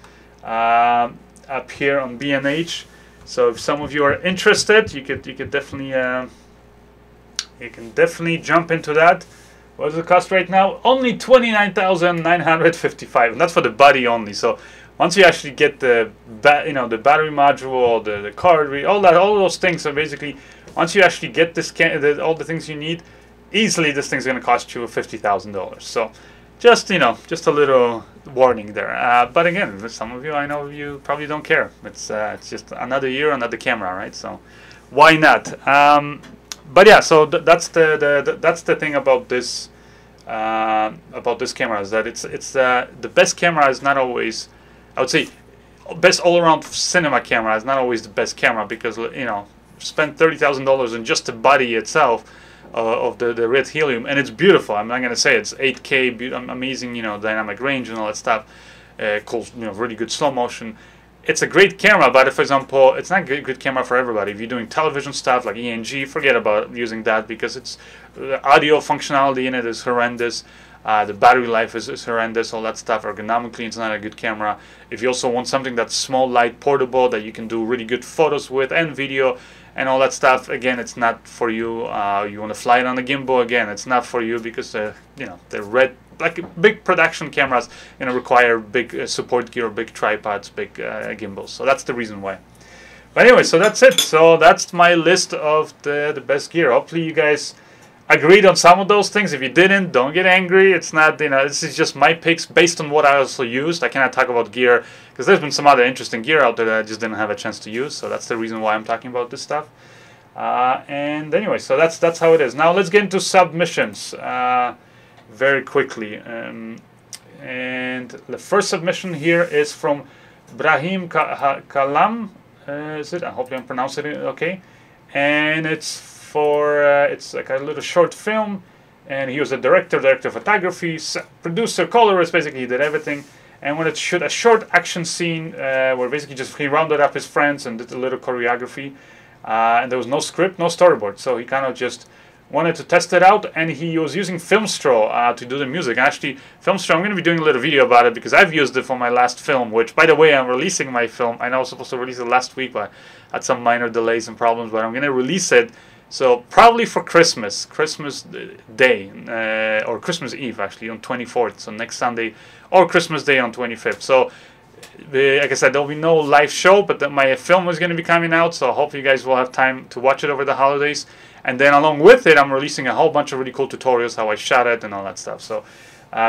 Up here on B&H. So if some of you are interested, you could definitely jump into that. What does it cost right now? Only $29,955, and that's for the body only. So once you actually get the the battery module, the card, all those things, so basically once you actually get this all the things you need, easily this thing's going to cost you $50,000. So just just a little warning there. But again, for some of you, I know you probably don't care. It's just another year, another camera, right? So why not? But yeah, so that's the thing about this camera, is that it's the best camera is not always, I would say, best all-around cinema camera is not always the best camera, because spend $30,000 on just the body itself of the Red Helium, and it's beautiful. I'm not gonna say it's 8K, amazing, dynamic range and all that stuff, cool, really good slow motion. It's a great camera, but for example, it's not a good camera for everybody. If you're doing television stuff like ENG, forget about using that, because the audio functionality in it is horrendous. The battery life is horrendous, all that stuff. Ergonomically, it's not a good camera. If you also want something that's small, light, portable, that you can do really good photos with and video, and all that stuff. Again, it's not for you. You want to fly it on a gimbal, again, it's not for you, because you know, the red, like big production cameras, you know, require big support gear, big tripods, big gimbals. So that's the reason why. But anyway, so that's it. So that's my list of the best gear. Hopefully you guys agreed on some of those things. If you didn't, don't get angry. It's not, you know, this is just my picks based on what I also used. I cannot talk about gear because there's been some other interesting gear out there that I just didn't have a chance to use. So that's the reason why I'm talking about this stuff. And anyway, so that's how it is. Now let's get into submissions very quickly. And the first submission here is from Brahim Kalam. Is it? I hope I'm pronouncing it okay. And it's for it's like a little short film, and he was a director of photography, producer, colorist. Basically, he did everything. And when it shoot a short action scene where basically just he rounded up his friends and did a little choreography, and there was no script, no storyboard. So he kind of just wanted to test it out, and he was using Filmstro to do the music. Actually, Filmstro, I'm going to be doing a little video about it because I've used it for my last film, which, by the way, I'm releasing my film. I know I was supposed to release it last week, but I had some minor delays and problems, but I'm going to release it. So probably for Christmas Day, or Christmas Eve, actually, on 24th, so next Sunday, or Christmas Day on 25th. So, like I said, there'll be no live show, but my film is going to be coming out, so hopefully you guys will have time to watch it over the holidays. And then along with it, I'm releasing a whole bunch of really cool tutorials, how I shot it and all that stuff. So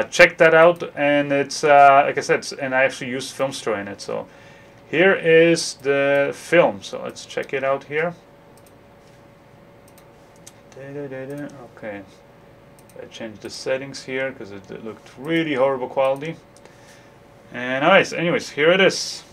check that out. And it's, like I said, and I actually used Filmstro in it. So here is the film. So let's check it out here. Okay. I changed the settings here because it looked really horrible quality. And anyways, here it is.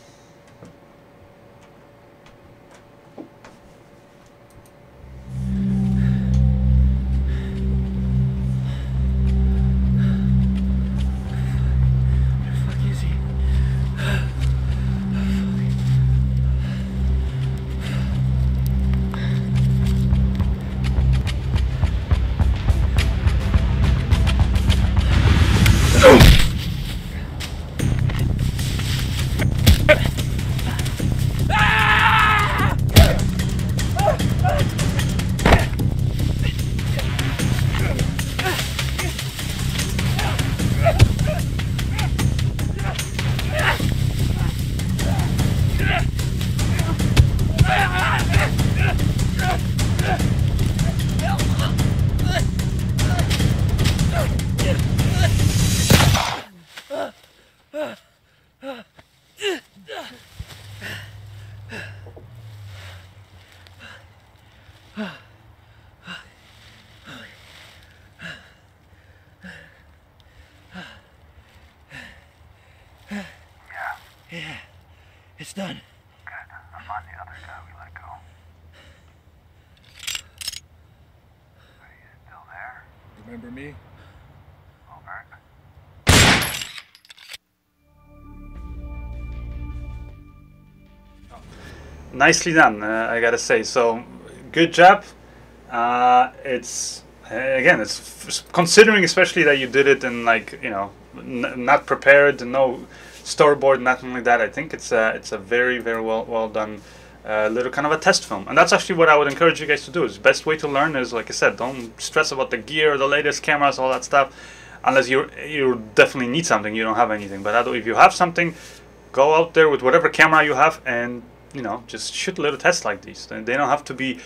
Yeah, it's done. Good. I'm on the other guy we let go. Are you still there? Remember me? Over. Nicely done, I gotta say. So, good job. It's again, it's considering especially that you did it in, like, you know, not prepared, no storyboard, nothing like that. I think it's a very well done little kind of a test film, and that's actually what I would encourage you guys to do. Is the best way to learn is, like I said, don't stress about the gear, the latest cameras, all that stuff, unless you definitely need something. You don't have anything, but if you have something, go out there with whatever camera you have and, you know, just shoot little tests like these. And they don't have to be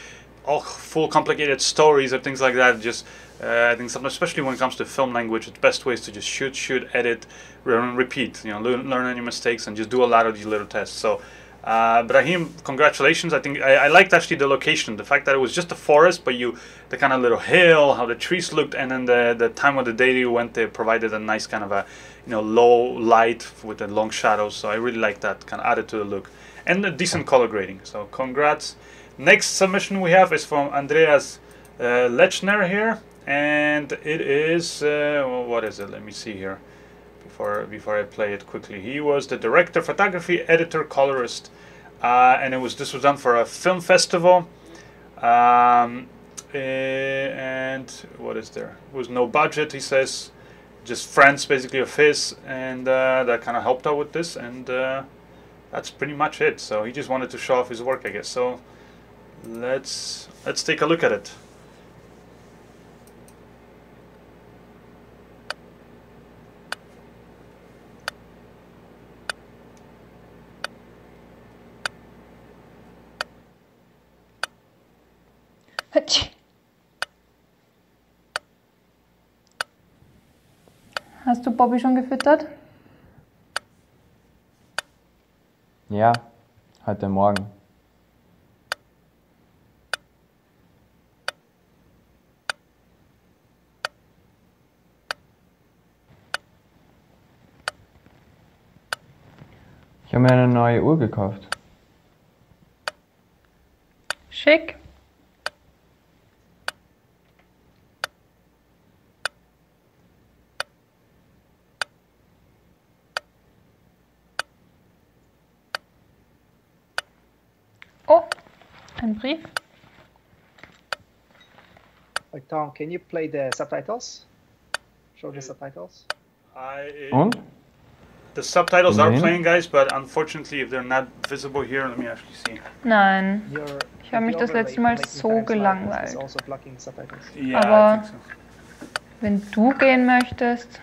all full complicated stories or things like that. Just I think sometimes, especially when it comes to film language, the best way is to just shoot, edit, repeat. You know, learn any mistakes and just do a lot of these little tests. So, Brahim, congratulations. I think I liked actually the location, the fact that it was just a forest, but the kind of little hill, how the trees looked, and then the time of the day you went, they provided a nice kind of a, you know, low light with the long shadows. So I really like that, kind of added to the look, and a decent color grading. So congrats. Next submission we have is from Andreas Lechner here, and it is well, what is it? Let me see here before I play it quickly. He was the director, photography, editor, colorist, and this was done for a film festival. And what is there? There was no budget, he says, just friends basically of his, and that kind of helped out with this, and that's pretty much it. So he just wanted to show off his work, I guess. So let's take a look at it. Hast du Bobby schon gefüttert? Ja, heute Morgen. Ich habe mir eine neue Uhr gekauft. Schick. Oh, ein Brief. Like, Tom, can you play the subtitles? Show the subtitles. Und? The subtitles are Immerhin. playing, guys, but unfortunately, if they're not visible here, let me actually see. Nein. Your, Ich habe mich the das overlay letzte Mal making so times live gelangweilt. is also blocking subtitles. Yeah, Aber- I think so. Wenn du gehen möchtest.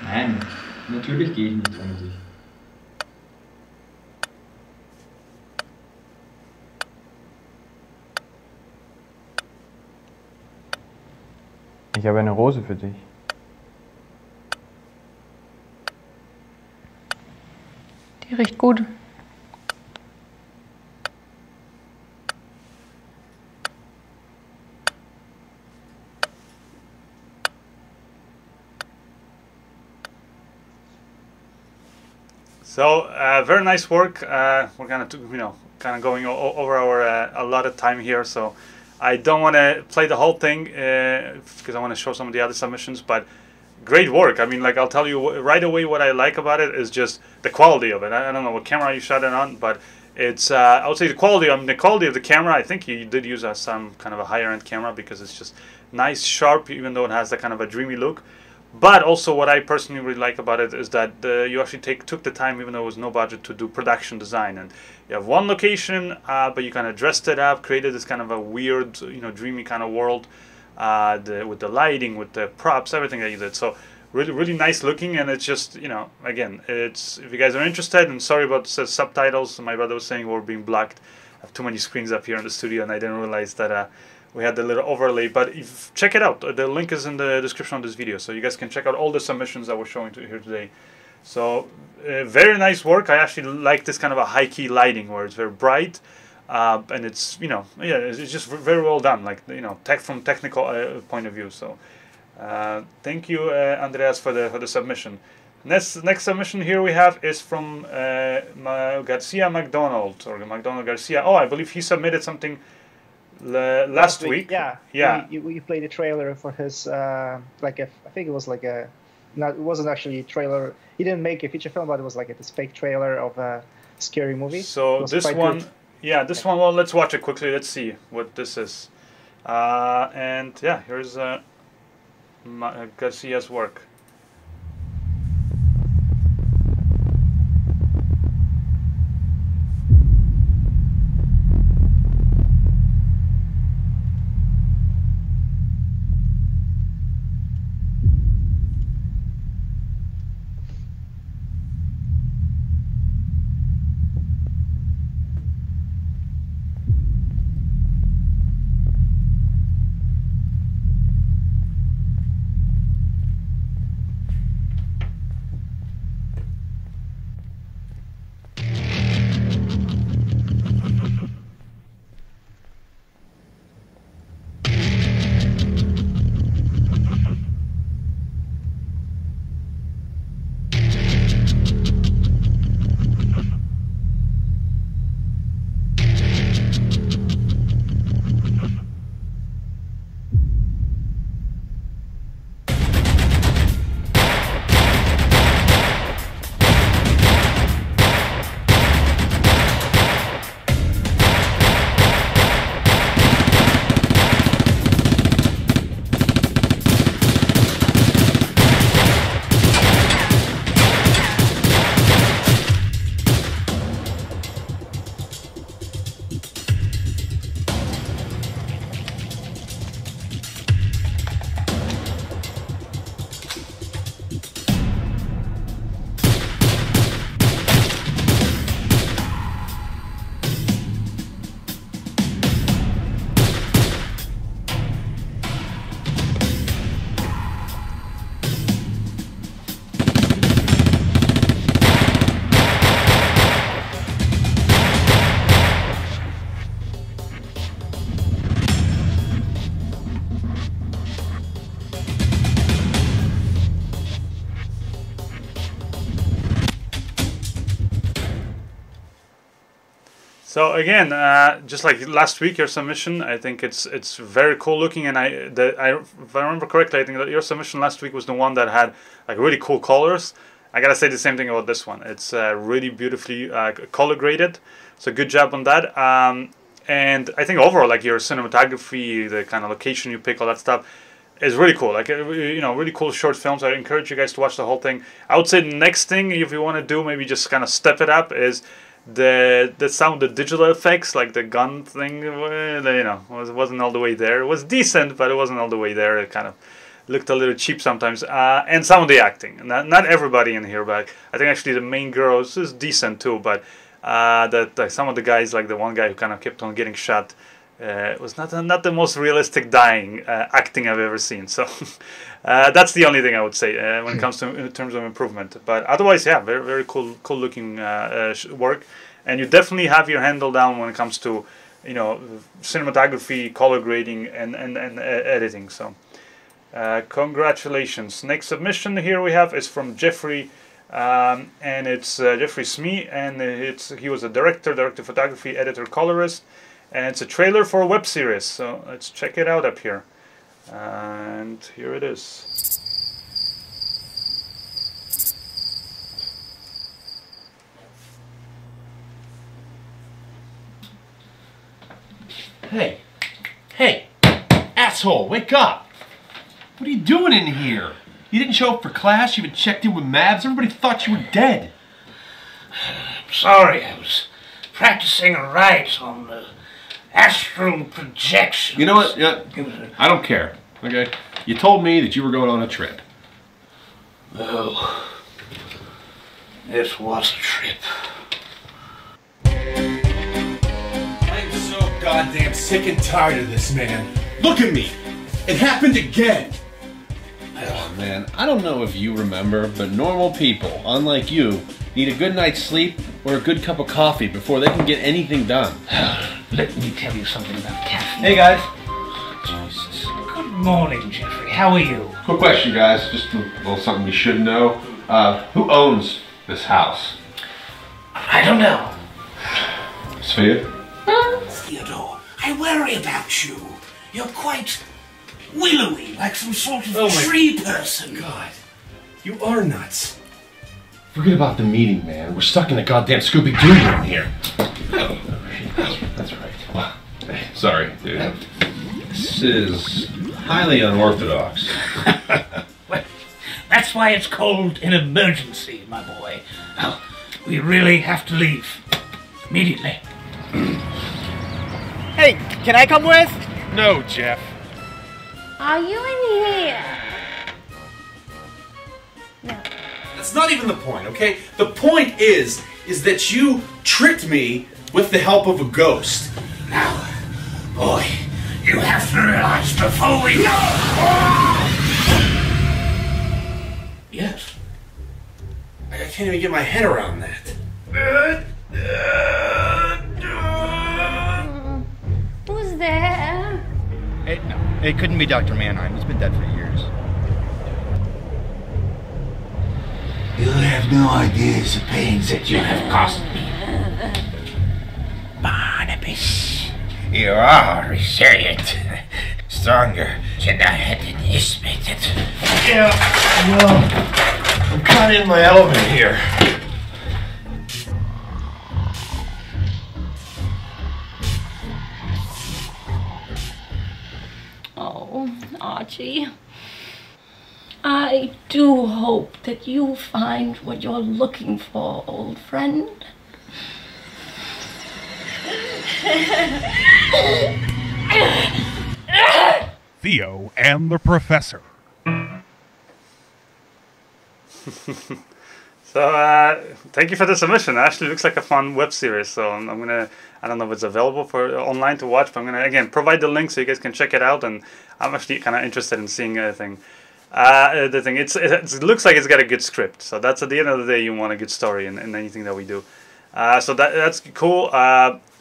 Nein, natürlich gehe ich nicht ohne dich. Ich habe eine Rose für dich. Die riecht gut. So very nice work. We're gonna, kind of going over our allotted time here. So I don't want to play the whole thing because I want to show some of the other submissions. But great work. I mean, like I'll tell you right away what I like about it is just the quality of it. I don't know what camera you shot it on, but it's I would say the quality. I mean, the quality of the camera. I think you did use some kind of a higher end camera because it's just nice, sharp, even though it has that kind of a dreamy look. But also, what I personally really like about it is that you actually took the time, even though there was no budget, to do production design. And you have one location, but you kind of dressed it up, created this kind of a weird, dreamy kind of world with the lighting, with the props, everything that you did. So really, really nice looking. And it's just, again, it's if you guys are interested. And sorry about the subtitles. My brother was saying we're being blocked. I have too many screens up here in the studio, and I didn't realize that. We had the little overlay, but check it out. The link is in the description of this video, so you guys can check out all the submissions that we're showing here today. So very nice work. I actually like this kind of a high-key lighting where it's very bright, and it's it's just very well done. Like from technical point of view. So thank you, Andreas, for the submission. Next submission here we have is from Garcia McDonald or McDonald Garcia. Oh, I believe he submitted something. Last week, yeah. You played the trailer for his I think it was like a, it wasn't actually a trailer. He didn't make a feature film, but it was like this fake trailer of a scary movie. So this one, good. This one. Well, let's watch it quickly. Let's see what this is. And yeah, here's Garcia's work. So again, just like last week, your submission, I think it's very cool looking, and if I remember correctly, I think that your submission last week was the one that had like really cool colors. I gotta say the same thing about this one. It's really beautifully color graded, so good job on that. And I think overall, like your cinematography, the kind of location you pick, all that stuff is really cool. Like you know, really cool short films. I encourage you guys to watch the whole thing. I would say the next thing, if you want to do, maybe just kind of step it up, is the sound, the digital effects, like the gun thing, you know, wasn't all the way there. It was decent, but it wasn't all the way there. It kind of looked a little cheap sometimes. And some of the acting, not everybody in here, but I think actually the main girl is decent too. But some of the guys, like the one guy who kind of kept on getting shot, was not the most realistic dying acting I've ever seen. So that's the only thing I would say when it comes to in terms of improvement. But otherwise, yeah, very very cool looking work, and you definitely have your handle down when it comes to, you know, cinematography, color grading, and editing. So congratulations. Next submission here we have is from Jeffrey. And it's Jeffrey Smee, and he was a director photography, editor, colorist, and it's a trailer for a web series. So let's check it out up here, and here it is. Hey, asshole, wake up! What are you doing in here? You didn't show up for class, you even checked in with Mabs, everybody thought you were dead. Sorry, I was practicing a rite on the astral projection. You know what? Yeah, I don't care, okay? You told me that you were going on a trip. Oh, this was a trip. I'm so goddamn sick and tired of this, man. Look at me! It happened again! Oh man, I don't know if you remember, but normal people, unlike you, need a good night's sleep or a good cup of coffee before they can get anything done. Let me tell you something about caffeine. Hey guys. Jesus. Good morning, Jeffrey. How are you? Quick question, guys. Just a little something you should know. Who owns this house? I don't know. Sophia? Theodore, I worry about you. You're quite willowy, like some sort of tree person. God, you are nuts. Forget about the meeting, man. We're stuck in a goddamn Scooby-Doo room here. That's right. Wow. Sorry, dude. This is highly unorthodox. Well, that's why it's called an emergency, my boy. Now, we really have to leave. Immediately. Hey, can I come with? No, Jeff. Are you in here? No. That's not even the point, okay? The point is that you tricked me with the help of a ghost. Now, boy, you have to realize before we go. Yes. I can't even get my head around that. Who's there? It couldn't be Dr. Mannheim. He's been dead for years. You have no ideas the pains that you have caused me. Barnabas, you are resilient. Stronger than I had anticipated. Yeah, well, I'm kind of in my element here. Oh, Archie. I do hope that you find what you're looking for, old friend. Theo and the Professor. So thank you for the submission. It actually looks like a fun web series. So I'm gonna, I don't know if it's available for online to watch, but I'm gonna again provide the link so you guys can check it out. And I'm actually kind of interested in seeing the thing. It looks like it's got a good script. So that's at the end of the day, you want a good story in anything that we do. So that's cool.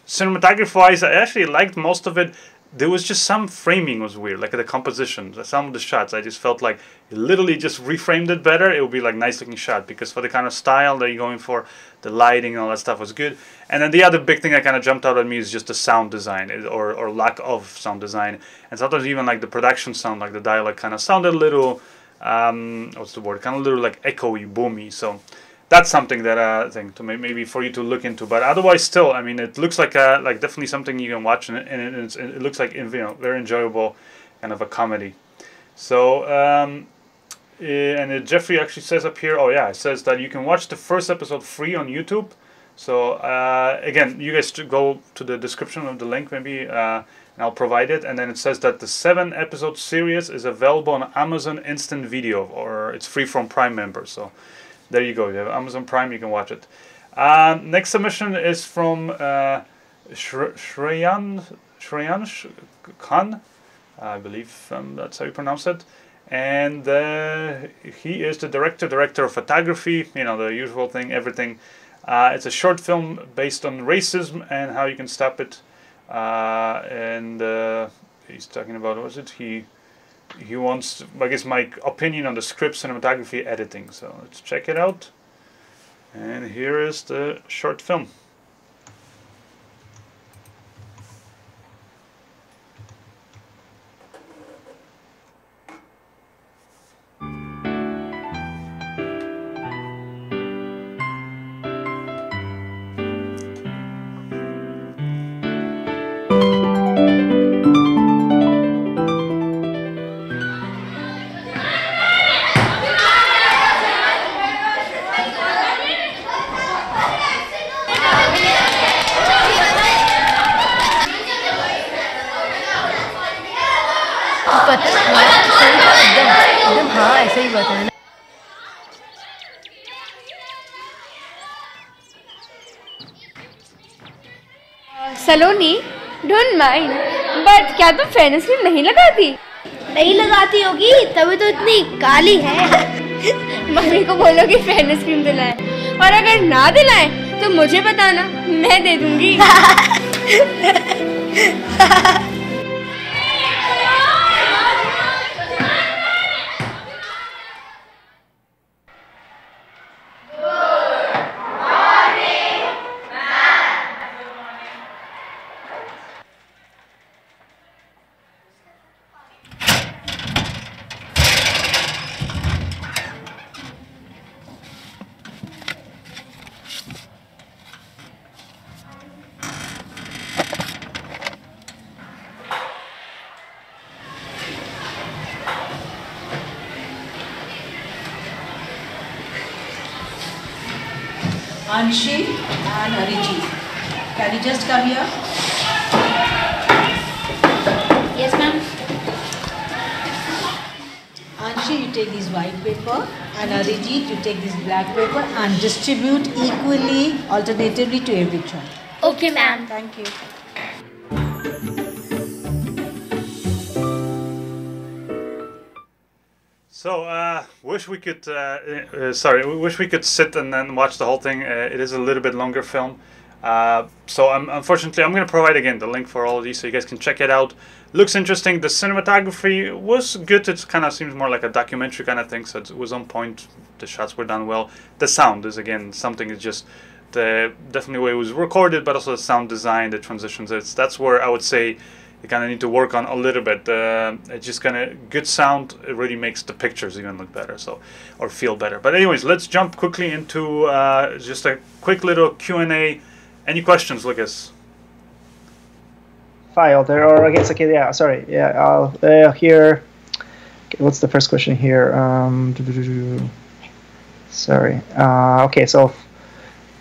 Cinematography wise, I actually liked most of it. there was just some framing was weird, like the composition, some of the shots. I just felt like it literally just reframed it better. It would be like nice looking shot, because for the kind of style that you're going for, the lighting and all that stuff was good. And then the other big thing that kind of jumped out at me is just the sound design, or lack of sound design. And sometimes even like the production sound, like the dialogue kind of sounded a little, what's the word, kind of a little like echoey, boomy. So that's something that I think to maybe for you to look into. But otherwise, still, I mean, it looks like definitely something you can watch, and it looks like, you know, very enjoyable, kind of a comedy. So Jeffrey actually says up here, oh yeah, it says that you can watch the first episode free on YouTube. So again, you guys go to the description of the link maybe, and I'll provide it. And then it says that the 7-episode series is available on Amazon Instant Video, or it's free from Prime members. So there you go. You have Amazon Prime. You can watch it. Next submission is from Shreyansh Khan. I believe that's how you pronounce it. And he is the director of photography. You know, the usual thing, everything. It's a short film based on racism and how you can stop it. And he's talking about, what was it? He wants, I guess, my opinion on the script, cinematography, editing. So let's check it out. And here is the short film. Saloni, don't mind, but क्या तुम fairness cream नहीं लगाती? नहीं लगाती होगी, तभी तो इतनी काली है। मम्मी को बोलो कि फेयरनेस क्रीम दिलाए, और अगर ना दिलाए तो मुझे बताना, मैं दे दूंगी। Anshi and Hariji, can you just come here? Yes, ma'am. Anshi, you take this white paper, and Hariji, you take this black paper and distribute equally, alternatively to every child. Okay, ma'am. Thank you. So, wish we could. Wish we could sit and then watch the whole thing. It is a little bit longer film. So, unfortunately, I'm going to provide again the link for all of these, so you guys can check it out. Looks interesting. The cinematography was good. It kind of seems more like a documentary kind of thing, so it was on point. The shots were done well. The sound is again something. It's just the definitely way it was recorded, but also the sound design, the transitions. That's where I would say you kind of need to work on a little bit. It's just kind of good sound. It really makes the pictures even look better, so, or feel better. But anyways, let's jump quickly into just a quick little Q&A. Any questions, Lucas? File there, or I guess, okay, yeah, sorry, yeah, I'll here. Okay, what's the first question here? Sorry. Okay, so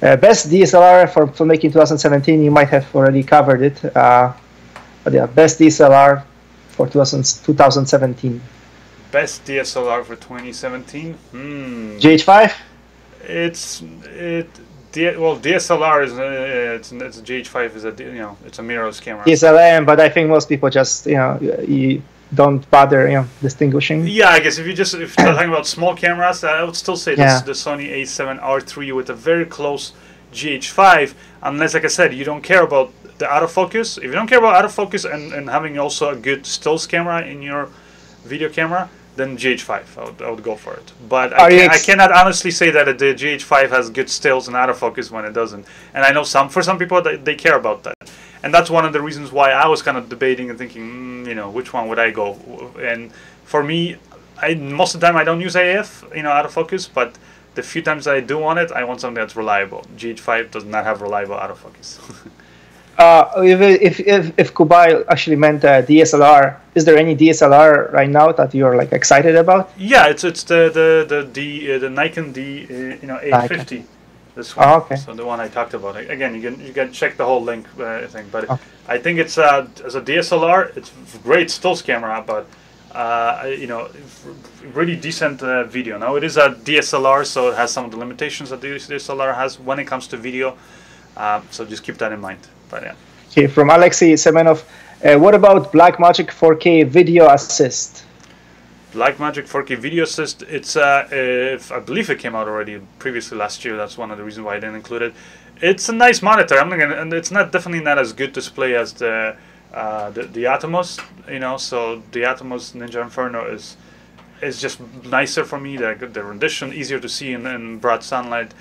best DSLR for filmmaking 2017. You might have already covered it. But yeah, best DSLR for 2017. Best DSLR for 2017? GH5? Well, DSLR is it's a GH5 is it's a mirrorless camera. DSLM, but I think most people just you don't bother distinguishing. Yeah, I guess if you're talking about small cameras, I would still say this the Sony A7Riii with a very close GH5, unless, like I said, you don't care about the autofocus, if you don't care about autofocus and having also a good stills camera in your video camera, then GH5, I would go for it. But I cannot honestly say that the GH5 has good stills and autofocus when it doesn't. And I know for some people they care about that. And that's one of the reasons why I was kind of debating and thinking, you know, which one would I go? And for me, most of the time I don't use AF, you know, autofocus, but the few times I do want it, I want something that's reliable. GH5 does not have reliable autofocus. If Kubai actually meant DSLR, is there any DSLR right now that you're like excited about? Yeah, it's the Nikon D850. This one. Oh, okay. So the one I talked about. Again, you can check the whole link thing, but okay. I think it's as a DSLR, it's great stills camera, but you know, really decent video. Now it is a DSLR, so it has some of the limitations that the DSLR has when it comes to video. So just keep that in mind. But yeah. Okay, from Alexei Semenov, what about Blackmagic 4K Video Assist? Blackmagic 4K Video Assist, it's I believe it came out already previously last year. That's one of the reasons why I didn't include it. It's a nice monitor. And it's definitely not as good display as the Atomos. You know, so the Atomos Ninja Inferno is just nicer for me. The rendition easier to see in broad sunlight.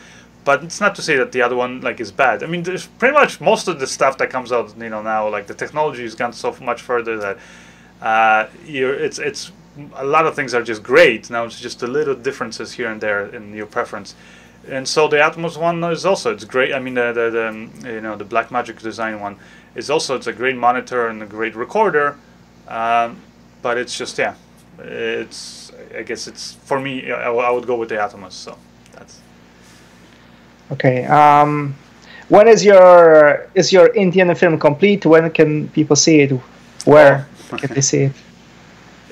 But it's not to say that the other one is bad. I mean, there's pretty much most of the stuff that comes out, you know, now, like the technology has gone so much further that it's a lot of things are just great. Now it's just the little differences here and there in your preference. And so the Atomos one is also, it's great. I mean, the Blackmagic design one is also, it's a great monitor and a great recorder. But it's just, yeah, I guess it's, for me, I would go with the Atomos. So that's. Okay. When is your Indian film complete? When can people see it? Where can they see it?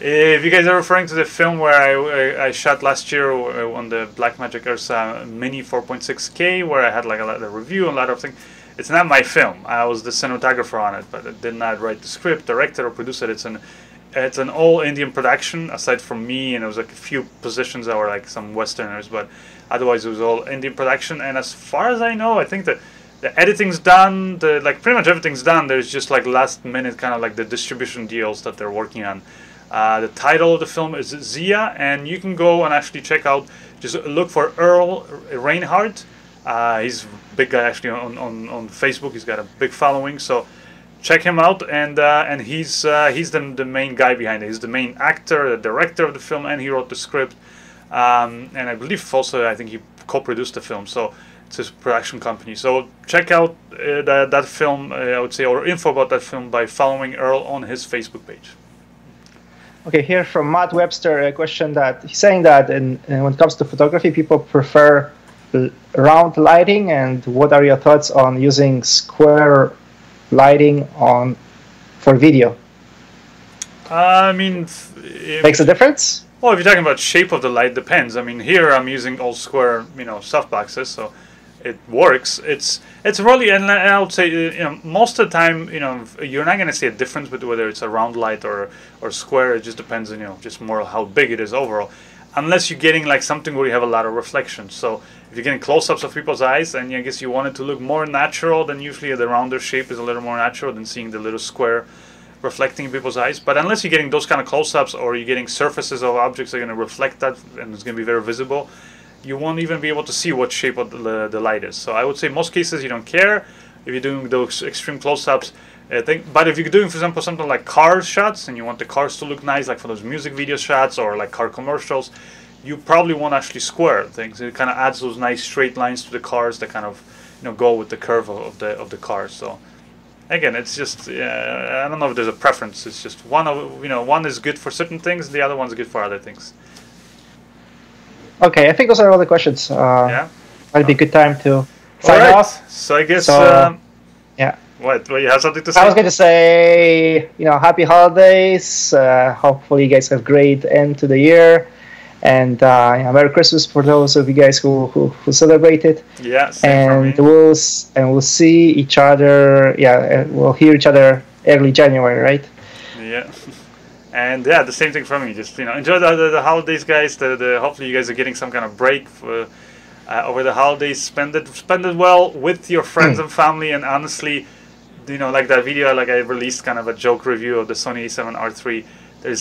If you guys are referring to the film where I shot last year on the Blackmagic Ursa Mini 4.6K, where I had like a review and a lot of things, it's not my film. I was the cinematographer on it, but I did not write the script, direct it, or produce it. It's an all Indian production, aside from me, and it was like a few positions that were like some Westerners, but otherwise it was all Indian production. And as far as I know, I think that the editing's done, pretty much everything's done. There's just like last minute kind of like the distribution deals that they're working on. The title of the film is Zia, and you can go and actually check out, just look for Earl Reinhardt. He's a big guy actually on Facebook. He's got a big following, so check him out. And he's the main guy behind it. He's the main actor, the director of the film, and he wrote the script. And I believe also I think he co-produced the film. So it's his production company. So check out that film, I would say, or info about that film by following Earl on his Facebook page. Okay, here from Matt Webster, a question that he's saying that when it comes to photography, people prefer round lighting, and what are your thoughts on using square lighting for video? I mean, makes a difference? Well, if you're talking about shape of the light, depends. I mean, here I'm using all square, softboxes, so it works. It's really, and I would say, most of the time, you're not going to see a difference with whether it's a round light or square. It just depends, just more how big it is overall. Unless you're getting like something where you have a lot of reflection. So if you're getting close-ups of people's eyes, and I guess you want it to look more natural, then usually the rounder shape is a little more natural than seeing the little square reflecting in people's eyes. But unless you're getting those kind of close-ups, or you're getting surfaces of objects that are going to reflect that, and it's going to be very visible, you won't even be able to see what shape of the light is. So I would say most cases you don't care if you're doing those extreme close-ups. But if you're doing, for example, something like car shots, and you want the cars to look nice, like for those music video shots or like car commercials, you probably won't actually square things. It kind of adds those nice straight lines to the cars that kind of go with the curve of the cars. So again, it's just I don't know if there's a preference. It's just one is good for certain things, the other one's good for other things. Okay, I think those are all the questions. Yeah, might be a good time to sign off. So I guess yeah. What you have something to say? I was going to say, happy holidays. Hopefully you guys have a great end to the year, and Merry Christmas for those of you guys who celebrate it. Yeah, and we'll see each other. Yeah, we'll hear each other early January, right? Yeah. And yeah, the same thing for me. Just enjoy the holidays, guys. Hopefully you guys are getting some kind of break over the holidays. Spend it well with your friends and family. And honestly, you know, like that video, like I released kind of a joke review of the Sony A7R3.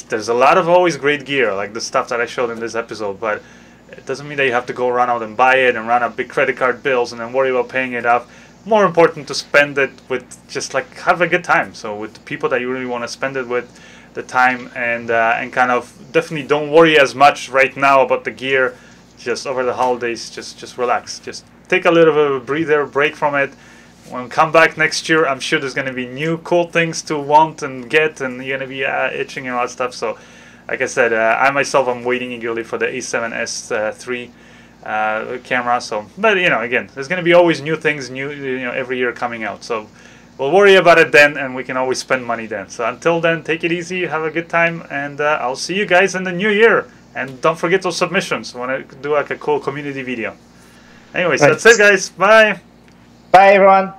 There's a lot of always great gear, like the stuff that I showed in this episode, but it doesn't mean that you have to go run out and buy it and run up big credit card bills and then worry about paying it off. More important to spend it with, just like have a good time. So with the people that you really want to spend it with, the time, and kind of definitely don't worry as much right now about the gear. Just over the holidays, just relax. Just take a little bit of a breather, break from it. When we come back next year, I'm sure there's going to be new cool things to want and get, and you're going to be itching and all that stuff. So, like I said, I myself am waiting eagerly for the A7S3 camera. So, but you know, again, there's going to be always new things, every year coming out. So, we'll worry about it then, and we can always spend money then. So, until then, take it easy, have a good time, and I'll see you guys in the new year. And don't forget those submissions. I want to do like a cool community video. Anyways, that's it, guys. Bye. Bye, everyone.